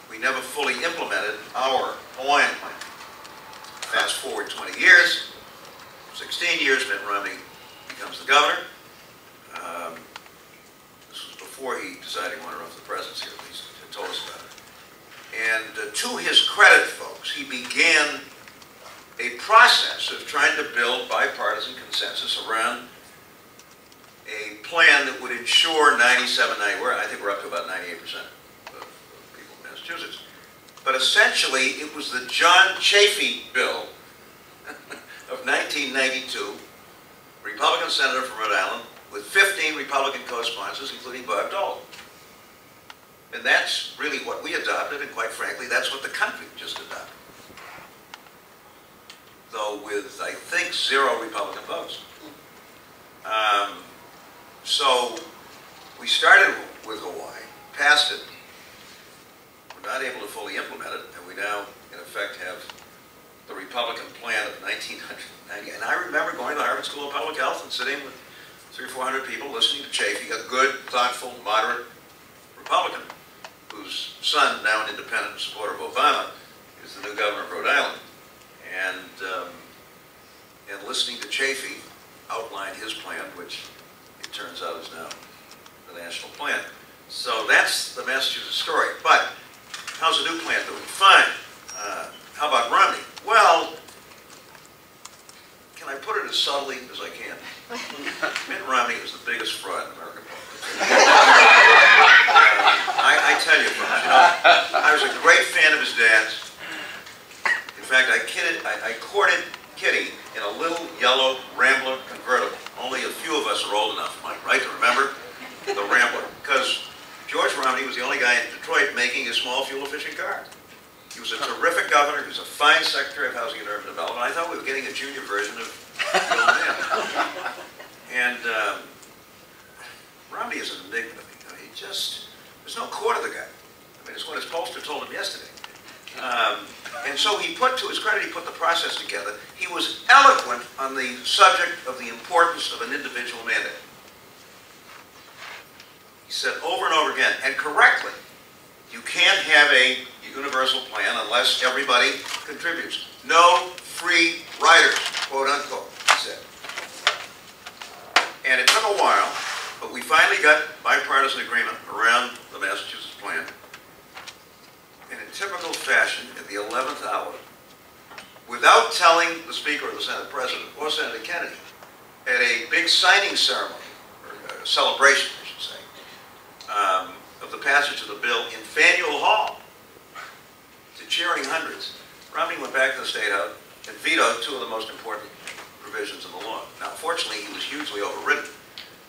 we never fully implemented our Hawaiian plan. Fast forward 20 years, 16 years, Mitt Romney becomes the governor. This was before he decided he wanted to run for the presidency, at least he told us about it. And to his credit, folks, he began a process of trying to build bipartisan consensus around a plan that would ensure 97, 90, I think we're up to about 98% of people in Massachusetts. But essentially, it was the John Chafee bill of 1992, Republican senator from Rhode Island, with 15 Republican co-sponsors, including Bob Dole. And that's really what we adopted, and quite frankly, that's what the country just adopted. Though with, I think, 0 Republican votes. So we started with Hawaii, passed it. We're not able to fully implement it, and we now, in effect, have the Republican plan of 1990. And I remember going to the Harvard School of Public Health and sitting with 300 or 400 people listening to Chafee, a good, thoughtful, moderate Republican, whose son, now an independent supporter of Obama, is the new governor of Rhode Island. And listening to Chafee outline his plan, which it turns out is now the national plan. So that's the Massachusetts story. But how's the new plan doing? Fine. How about Romney? Well, can I put it as subtly as I can? Mitt Romney is the biggest fraud in American politics. I tell you, folks, you know, I was a great fan of his dad's. In fact, I courted Kitty in a little yellow Rambler convertible. Only a few of us are old enough, Mike, right, to remember the Rambler. Because George Romney was the only guy in Detroit making a small fuel-efficient car. He was a terrific governor. He was a fine Secretary of Housing and Urban Development. I thought we were getting a junior version of the old man. And Romney is an enigma. You know, there's no core to the guy. I mean, it's what his pollster told him yesterday. And so he put, to his credit, he put the process together. He was eloquent on the subject of the importance of an individual mandate. He said over and over again, and correctly, you can't have a universal plan unless everybody contributes. No free riders, quote unquote, he said. And it took a while, but we finally got bipartisan agreement around the Massachusetts plan. in typical fashion, at the 11th hour, without telling the Speaker or the Senate President or Senator Kennedy, at a big signing ceremony, or celebration, I should say, of the passage of the bill in Faneuil Hall, to cheering hundreds, Romney went back to the State House and vetoed two of the most important provisions in the law. Now, fortunately, he was hugely overridden,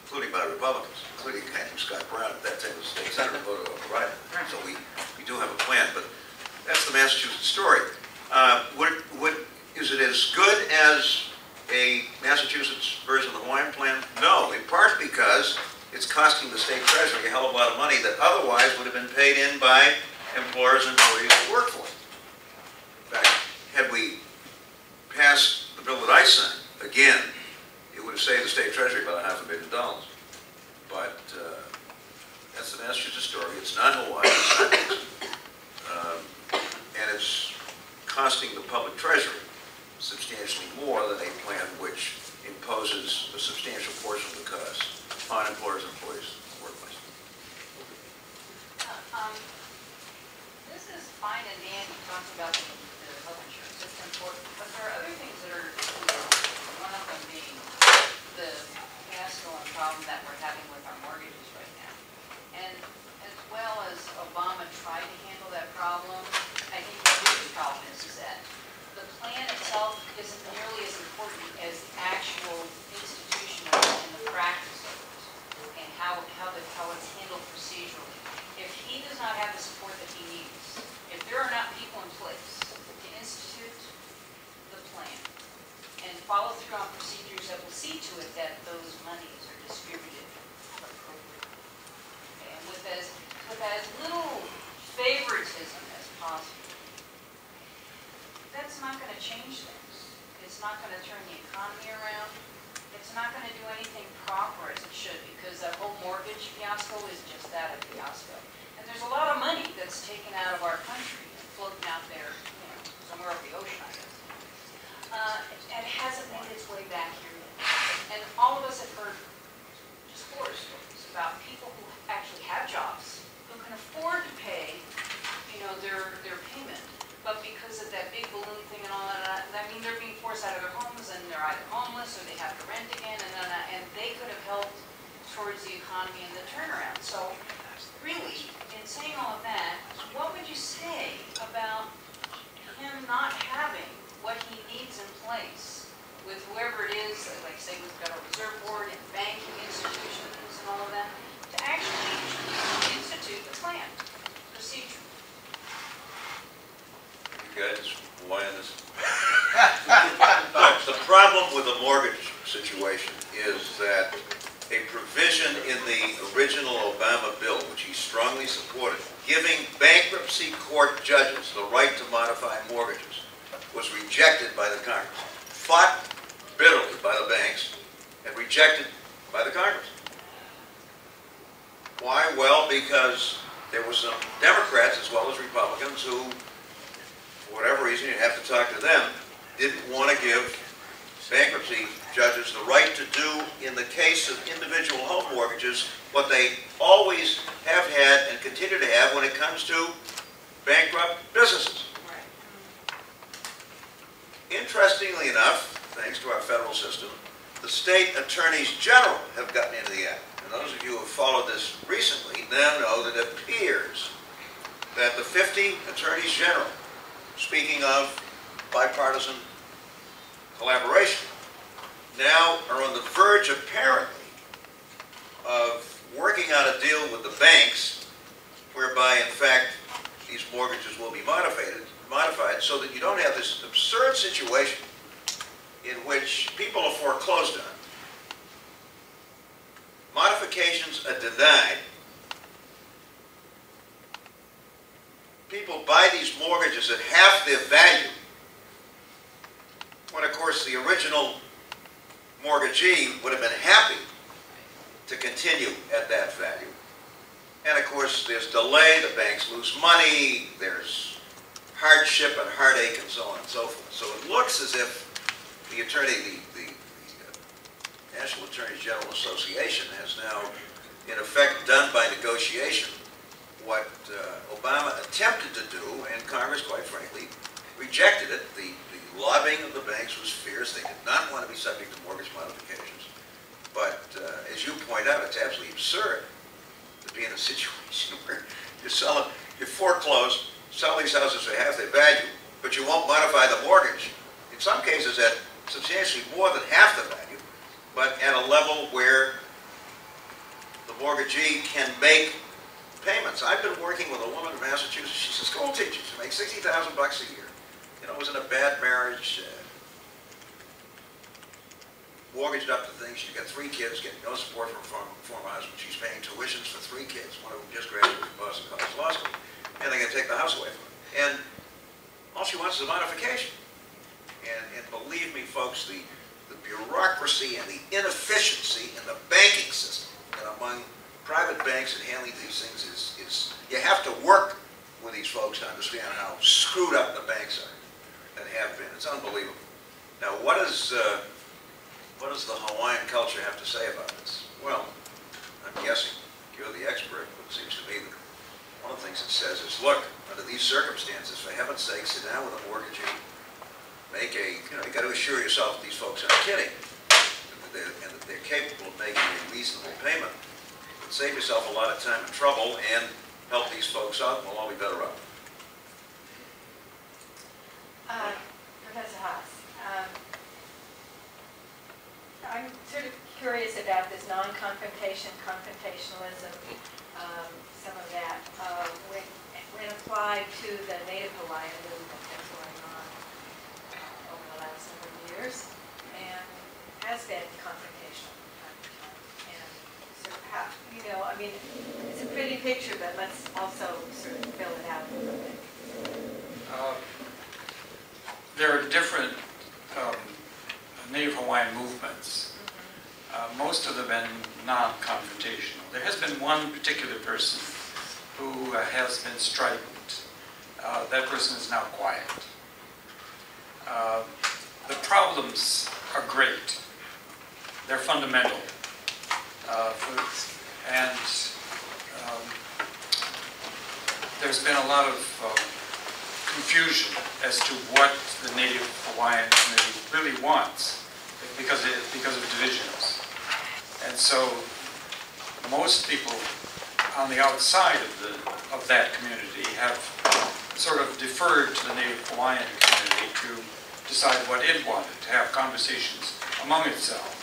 including by Republicans, including a guy named Scott Brown, at that time was state senator, voted override. So we do have a plan, but that's the Massachusetts story. Is it as good as a Massachusetts version of the Hawaiian plan? No, in part because it's costing the state treasury a hell of a lot of money that otherwise would have been paid in by employers and employees who work for it. In fact, had we passed the bill that I signed, again, it would have saved the state treasury about $500 million. But that's the Massachusetts story. It's not Hawaii, it's not Dixon. And it's costing the public treasury substantially more than a plan which imposes a substantial portion of the cost on employers and employees in the workplace. This is fine and dandy, talking about the health insurance. It's important, but there are other things that are important. One of them being the fiasco and problem that we're having with our mortgages right now. And as well as Obama tried to handle that problem, I think the biggest problem is that the plan itself isn't nearly as important as the actual institutional and the practice of it, and how it's handled procedurally. If he does not have the support that he needs, if there are not people in place to institute the plan and follow through on procedures that will see to it that those monies are distributed appropriately, okay, and with as little favoritism as possible, that's not going to change things. It's not going to turn the economy around. It's not going to do anything proper as it should, because that whole mortgage fiasco is just that, a fiasco. And there's a lot of money that's taken out of our country and floating out there, somewhere over the ocean, I guess. And it hasn't made its way back here yet. And all of us have heard just horror stories about people who actually have jobs, who can afford to pay, their payment. But because of that big balloon thing and all that, I mean, they're being forced out of their homes, and they're either homeless or they have to rent again, and they could have helped towards the economy and the turnaround. So, really, in saying all of that, what would you say about him not having what he needs in place with whoever it is, like say with the Federal Reserve Board and banking institutions and all of that, to actually institute the plan, procedure? Guys, why on this? The problem with the mortgage situation is that a provision in the original Obama bill, which he strongly supported, giving bankruptcy court judges the right to modify mortgages, was rejected by the Congress, fought bitterly by the banks, and rejected by the Congress. Why? Well, because there were some Democrats as well as Republicans who, for whatever reason, you have to talk to them, didn't want to give bankruptcy judges the right to do, in the case of individual home mortgages, what they always have had and continue to have when it comes to bankrupt businesses. Interestingly enough, thanks to our federal system, the state attorneys general have gotten into the act. And those of you who have followed this recently now know that it appears that the 50 attorneys general, speaking of bipartisan collaboration, now are on the verge, apparently, of working out a deal with the banks whereby, in fact, these mortgages will be modified so that you don't have this absurd situation in which people are foreclosed on, modifications are denied, people buy these mortgages at half their value, when of course the original mortgagee would have been happy to continue at that value. And of course there's delay, the banks lose money, there's hardship and heartache and so on and so forth. So it looks as if the National Attorneys General Association has now, in effect, done by negotiation, what Obama attempted to do, and Congress, quite frankly, rejected it. The lobbying of the banks was fierce. They did not want to be subject to mortgage modifications. But as you point out, it's absolutely absurd to be in a situation where you foreclose, sell these houses for half their value, but you won't modify the mortgage. In some cases at substantially more than half the value, but at a level where the mortgagee can make payments. I've been working with a woman in Massachusetts. She's a school teacher. She makes $60,000 a year. You know, was in a bad marriage, mortgaged up to things. She's got 3 kids, getting no support from former husband. She's paying tuitions for 3 kids, one of whom just graduated from Boston College Law School, and they're going to take the house away from her. And all she wants is a modification. And believe me, folks, the bureaucracy and the inefficiency in the banking system and among private banks in handling these things is you have to work with these folks to understand how screwed up the banks are and have been. It's unbelievable. Now, what does the Hawaiian culture have to say about this? Well, I'm guessing you're the expert, but it seems to me that one of the things it says is, look, under these circumstances, for heaven's sake, sit down with a mortgagee, you got to assure yourself that these folks aren't kidding, and that they're capable of making a reasonable payment. But save yourself a lot of time and trouble and help these folks out, and we'll all be better off. Professor Haas, I'm sort of curious about this non-confrontation, confrontationalism, some of that, when applied to the Native Hawaiian movement that's going on over the last number of years, and has been confrontational from time to time. And sort of how, I mean, it's a pretty picture, but let's also sort of fill it out a little bit. There are different Native Hawaiian movements. Most of them have been non-confrontational. There has been one particular person who has been strident. That person is now quiet. The problems are great. They're fundamental. There's been a lot of confusion as to what the Native Hawaiian community really wants because of divisions. And so most people on the outside of that community have sort of deferred to the Native Hawaiian community to decide what it wanted, to have conversations among itself.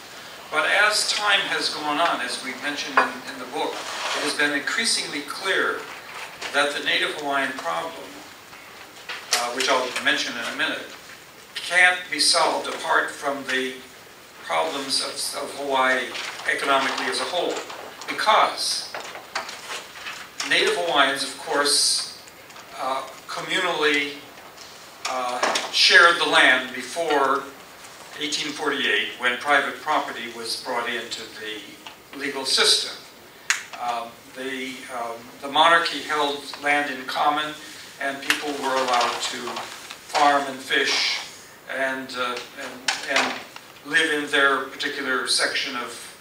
But as time has gone on, as we mentioned in the book, it has been increasingly clear that the Native Hawaiian problem, which I'll mention in a minute, can't be solved apart from the problems of Hawaii economically as a whole. Because Native Hawaiians, of course, communally shared the land before 1848, when private property was brought into the legal system. The monarchy held land in common, and people were allowed to farm and fish and live in their particular section of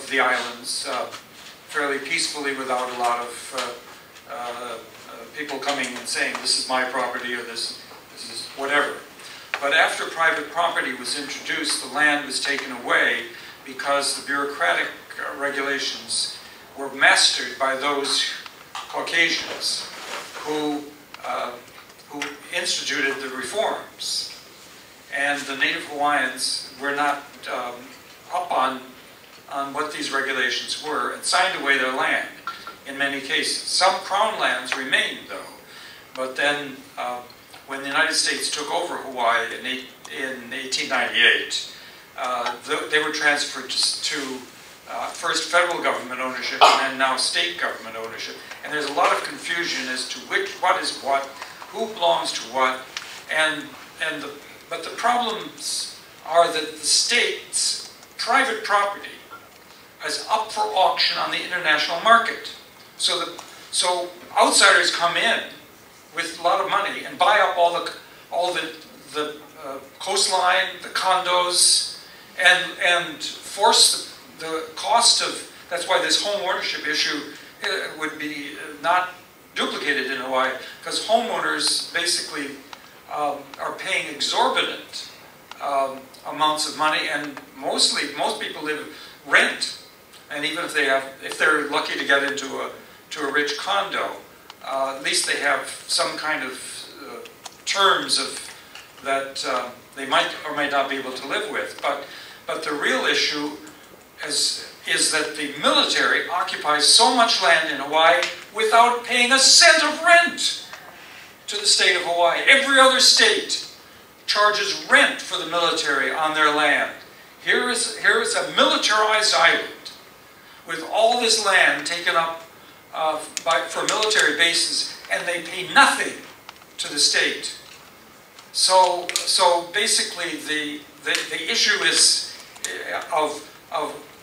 the islands fairly peacefully, without a lot of people coming and saying, this is my property, or this is whatever. But after private property was introduced, the land was taken away because the bureaucratic regulations were mastered by those Caucasians who instituted the reforms. And the Native Hawaiians were not up on what these regulations were, and signed away their land in many cases. Some crown lands remained, though. But then when the United States took over Hawaii in 1898, they were transferred to first federal government ownership and then now state government ownership. And there's a lot of confusion as to what is what, who belongs to what, but the problems are that the state's private property is up for auction on the international market. So outsiders come in with a lot of money and buy up all the coastline, the condos, and force the cost of. That's why this home ownership issue would be not duplicated in Hawaii because homeowners basically are paying exorbitant amounts of money, and most people live rent. And even if they're lucky to get into a rich condo, at least they have some kind of terms that they might or might not be able to live with. But the real issue is that the military occupies so much land in Hawaii without paying a cent of rent to the state of Hawaii. Every other state charges rent for the military on their land. Here is a militarized island with all this land taken up for military bases, and they pay nothing to the state. So basically, the issue is of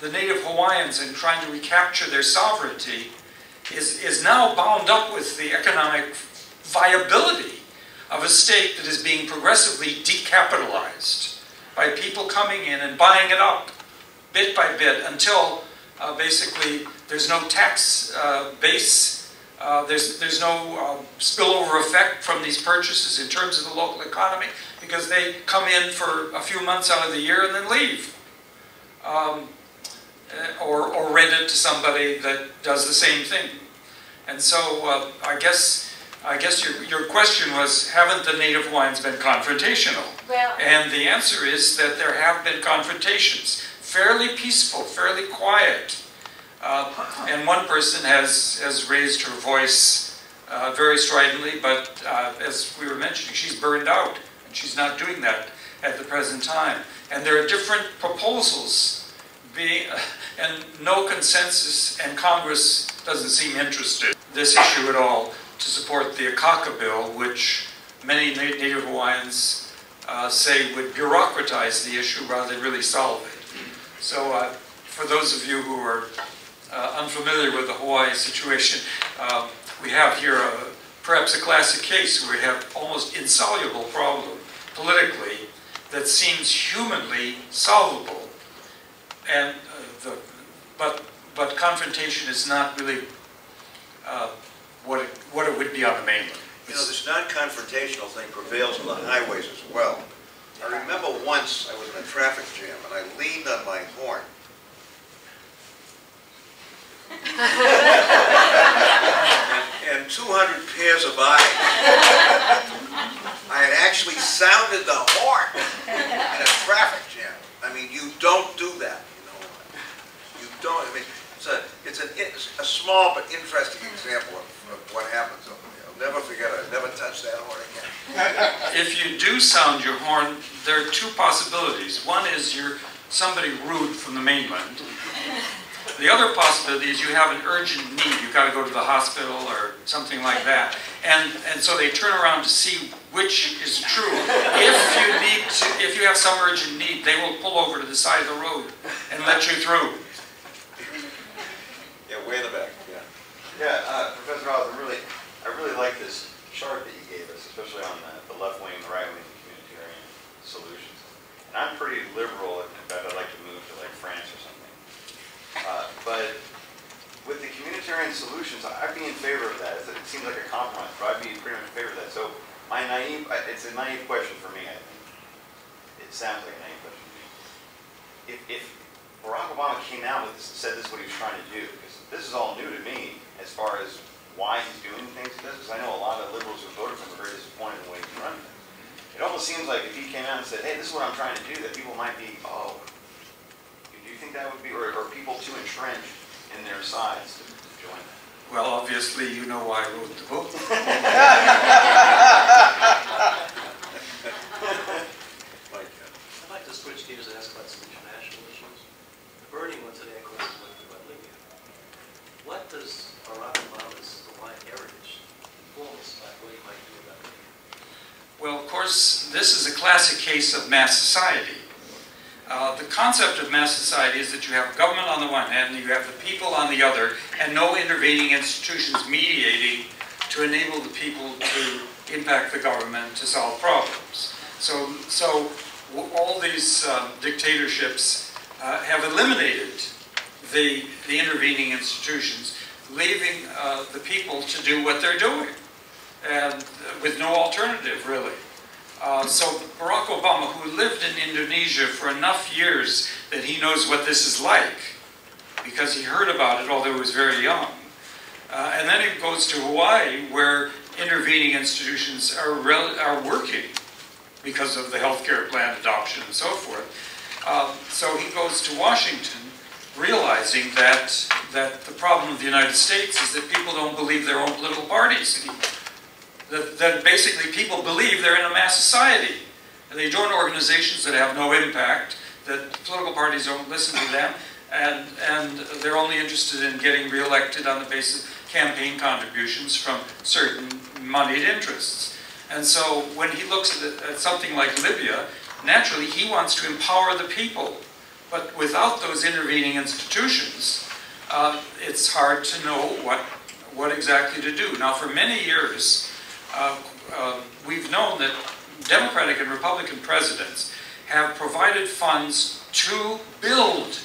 the native Hawaiians and trying to recapture their sovereignty is now bound up with the economic viability of a state that is being progressively decapitalized by people coming in and buying it up bit by bit until basically there's no tax base, there's no spillover effect from these purchases in terms of the local economy, because they come in for a few months out of the year and then leave. Or rent it to somebody that does the same thing. And so I guess your question was, haven't the native Hawaiians been confrontational? Well, and the answer is that there have been confrontations, fairly peaceful, fairly quiet. And one person has raised her voice very stridently, but as we were mentioning, she's burned out, and she's not doing that at the present time. And there are different proposals and no consensus, and Congress doesn't seem interested in this issue at all to support the Akaka bill, which many Native Hawaiians say would bureaucratize the issue rather than really solve it. So for those of you who are unfamiliar with the Hawaii situation, we have here perhaps a classic case where we have almost insoluble problem politically that seems humanly solvable. And but confrontation is not really what it would be on the mainland. You know, this non-confrontational thing prevails on the highways as well. I remember once I was in a traffic jam and I leaned on my horn. and 200 pairs of eyes. I had actually sounded the horn in a traffic jam. I mean, you don't do that. You don't. I mean, it's a small but interesting example of what happens. I'll never forget it. I'll never touch that horn again. If you do sound your horn, there are two possibilities. One is you're somebody rude from the mainland. The other possibility is you have an urgent need. You've got to go to the hospital or something like that. And so they turn around to see which is true. If you have some urgent need, they will pull over to the side of the road and let you through. Yeah, way in the back. Yeah. Yeah, Professor Haas, I really like this chart that you gave us, especially on the left wing and the right wing communitarian solutions. And I'm pretty liberal. In fact, I'd like to move to like France or something. But with the communitarian solutions, I'd be in favor of that. It seems like a compromise, but I'd be pretty much in favor of that. So it's a naive question for me, I think. It sounds like a naive question to me. If Barack Obama came out with this and said this is what he was trying to do, because this is all new to me as far as why he's doing things like this, because I know a lot of liberals who voted for him are very disappointed in the way he's running things. It almost seems like if he came out and said, hey, this is what I'm trying to do, that people might be, oh, do you think that would be, or are people too entrenched in their sides to join that? Well, obviously, you know why I wrote the book. I'd like to switch gears and ask about some international issues. The burning one today, of course, is about Libya. What does Barack Obama's Hawaiian heritage inform us about what he might do about Libya? Well, of course, this is a classic case of mass society. The concept of mass society is that you have government on the one hand, and you have the people on the other, and no intervening institutions mediating to enable the people to impact the government to solve problems. So all these dictatorships have eliminated the intervening institutions. leaving the people to do what they're doing, and with no alternative, really. So Barack Obama, who lived in Indonesia for enough years that he knows what this is like, because he heard about it although he was very young, and then he goes to Hawaii, where intervening institutions are working because of the healthcare plan adoption and so forth. So he goes to Washington, realizing that the problem of the United States is that people don't believe their own political parties anymore. That basically people believe they're in a mass society. And they join organizations that have no impact, that political parties don't listen to them, and they're only interested in getting reelected on the basis of campaign contributions from certain moneyed interests. And so when he looks at something like Libya, naturally he wants to empower the people. But without those intervening institutions, it's hard to know what exactly to do. Now, for many years, we've known that Democratic and Republican presidents have provided funds to build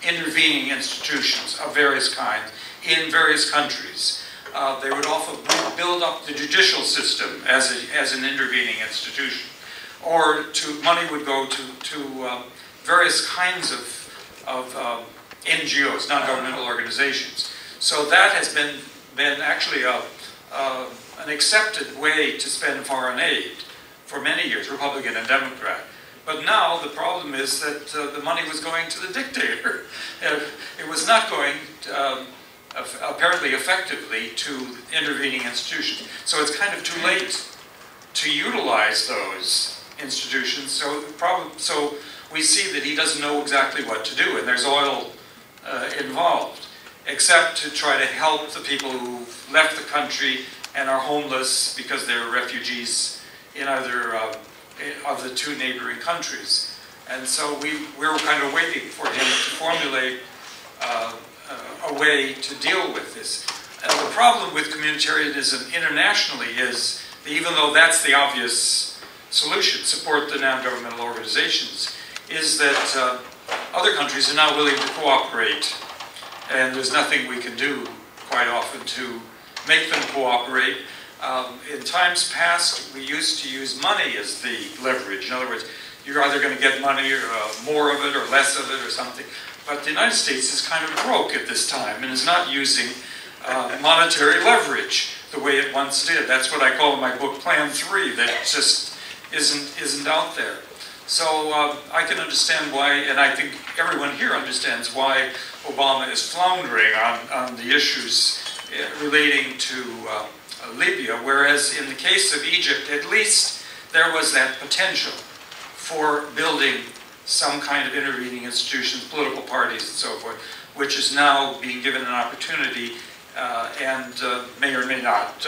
intervening institutions of various kinds in various countries. They would often build up the judicial system as an intervening institution, or money would go to various kinds of NGOs, non-governmental organizations. So that has been actually an accepted way to spend foreign aid for many years, Republican and Democrat. But now the problem is that the money was going to the dictator. It was not going, apparently effectively, to intervening institutions. So it's kind of too late to utilize those institutions. So we see that he doesn't know exactly what to do, and there's oil involved, except to try to help the people who left the country and are homeless because they're refugees in either of the two neighboring countries. And so we're kind of waiting for him to formulate a way to deal with this. And the problem with communitarianism internationally is that even though that's the obvious solution, support the non-governmental organizations, is that other countries are now willing to cooperate, and there's nothing we can do quite often to make them cooperate. In times past, we used to use money as the leverage. In other words, you're either going to get money or more of it or less of it or something. But the United States is kind of broke at this time and is not using monetary leverage the way it once did. That's what I call in my book Plan 3, that just isn't out there. So I can understand why, and I think everyone here understands why Obama is floundering on the issues relating to Libya, whereas in the case of Egypt, at least there was that potential for building some kind of intervening institutions, political parties and so forth, which is now being given an opportunity and may or may not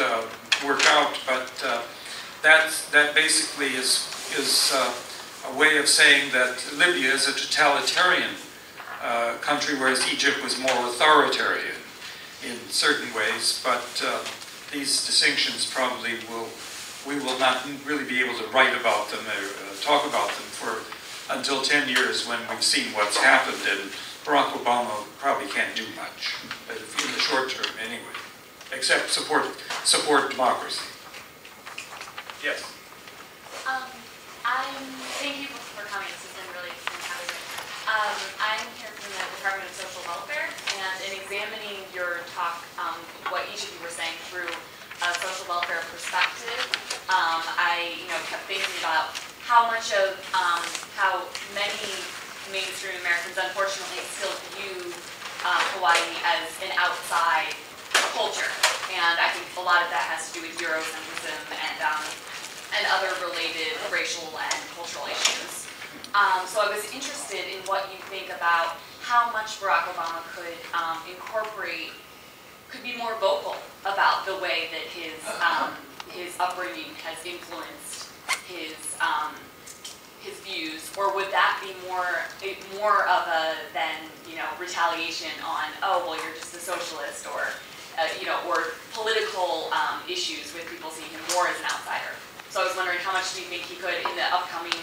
work out. But that basically is a way of saying that Libya is a totalitarian country, whereas Egypt was more authoritarian in certain ways. But these distinctions probably we will not really be able to write about them or talk about them for until 10 years when we've seen what's happened, and Barack Obama probably can't do much in the short term anyway, except support democracy. Yes? Thank you for coming. This has been really fantastic. I'm here from the Department of Social Welfare, and in examining your talk, what each of you were saying through a social welfare perspective, I kept thinking about how much of how many mainstream Americans unfortunately still view Hawaii as an outside culture, and I think a lot of that has to do with Eurocentrism and other related racial and cultural issues. So I was interested in what you think about how much Barack Obama could could be more vocal about the way that his upbringing has influenced his views, or would that be more of a than retaliation on, oh well, you're just a socialist, or or political issues with people seeing him more as an outsider. So I was wondering, how much do you think he could, in the upcoming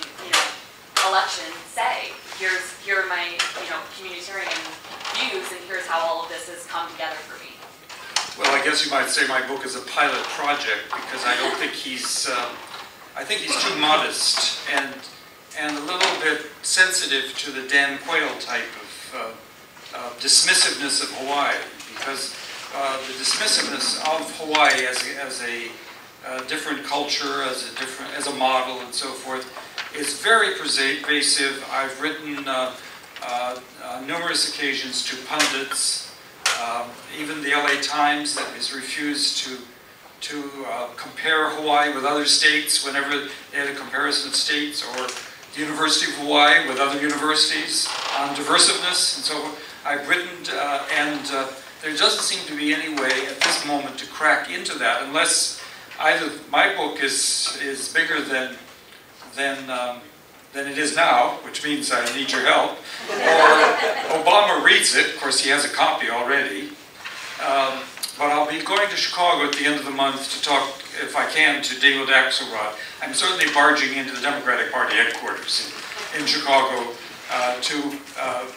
election, say, here are my communitarian views, and here's how all of this has come together for me. Well, I guess you might say my book is a pilot project because I don't think he's, I think he's too modest and a little bit sensitive to the Dan Quayle type of dismissiveness of Hawaii, because the dismissiveness of Hawaii as a different culture, as a model, and so forth, is very pervasive. I've written on numerous occasions to pundits, even the LA Times that has refused to compare Hawaii with other states whenever they had a comparison of states, or the University of Hawaii with other universities on diversiveness and so forth. I've written, and there doesn't seem to be any way at this moment to crack into that unless either my book is bigger than it is now, which means I need your help, or Obama reads it. Of course, he has a copy already. But I'll be going to Chicago at the end of the month to talk, if I can, to David Axelrod. I'm certainly barging into the Democratic Party headquarters in Chicago to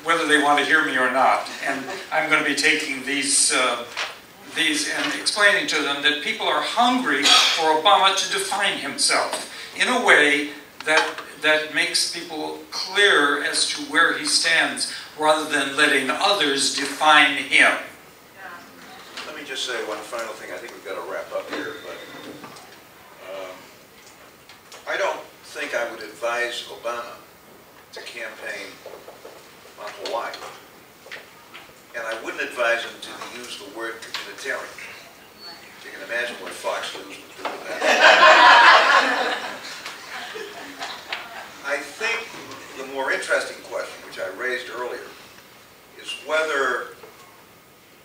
whether they want to hear me or not. And I'm going to be taking these and explaining to them that people are hungry for Obama to define himself in a way that makes people clear as to where he stands, rather than letting others define him. Let me just say one final thing. I think we've got to wrap up here, but I don't think I would advise Obama to campaign on Hawaii. And I wouldn't advise him to use the word communitarian. You can imagine what Fox News would do with that. I think the more interesting question, which I raised earlier, is whether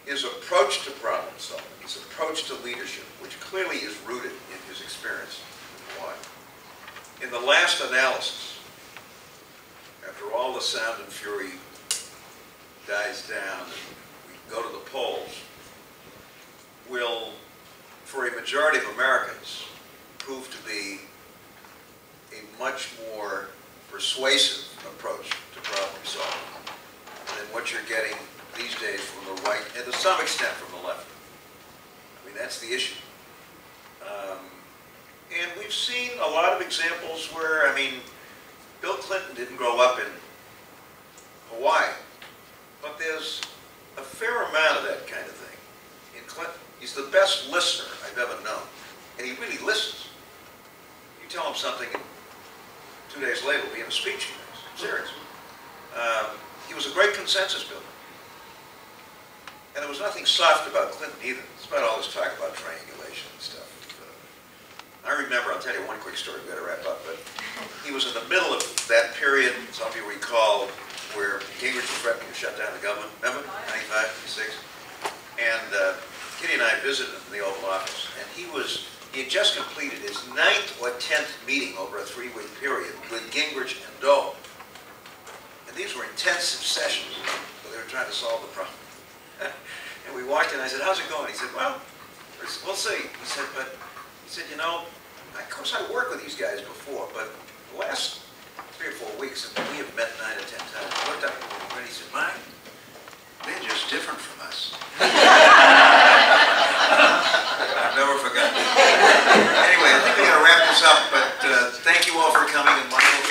his approach to problem solving, his approach to leadership, which clearly is rooted in his experience in Hawaii, in the last analysis, after all the sound and fury dies down and we go to the polls, will, for a majority of Americans, prove to be a much more persuasive approach to problem solving than what you're getting these days from the right, and to some extent from the left. I mean, that's the issue. And we've seen a lot of examples where, I mean, Bill Clinton didn't grow up in Hawaii, but there's a fair amount of that kind of thing in Clinton. He's the best listener I've ever known, and he really listens. You tell him something, and 2 days later will be in a speech he makes. I'm serious. He was a great consensus builder. And there was nothing soft about Clinton either, despite all this talk about triangulation and stuff. I remember, I'll tell you one quick story, we've got to wrap up, but he was in the middle of that period, some of you recall, where Gingrich was threatening to shut down the government. Remember? 95, 96. And Kitty and I visited him in the Oval Office, and he had just completed his 9th or 10th meeting over a 3-week period with Gingrich and Dole. And these were intensive sessions where they were trying to solve the problem. And we walked in, I said, how's it going? He said, well, we'll see. He said, you know, of course I worked with these guys before, but the last 3 or 4 weeks, we have met 9 or 10 times. I looked up and he said, Mike, they're just different from us. I've never forgotten. Anyway, I think we got to wrap this up, but thank you all for coming, and Michael,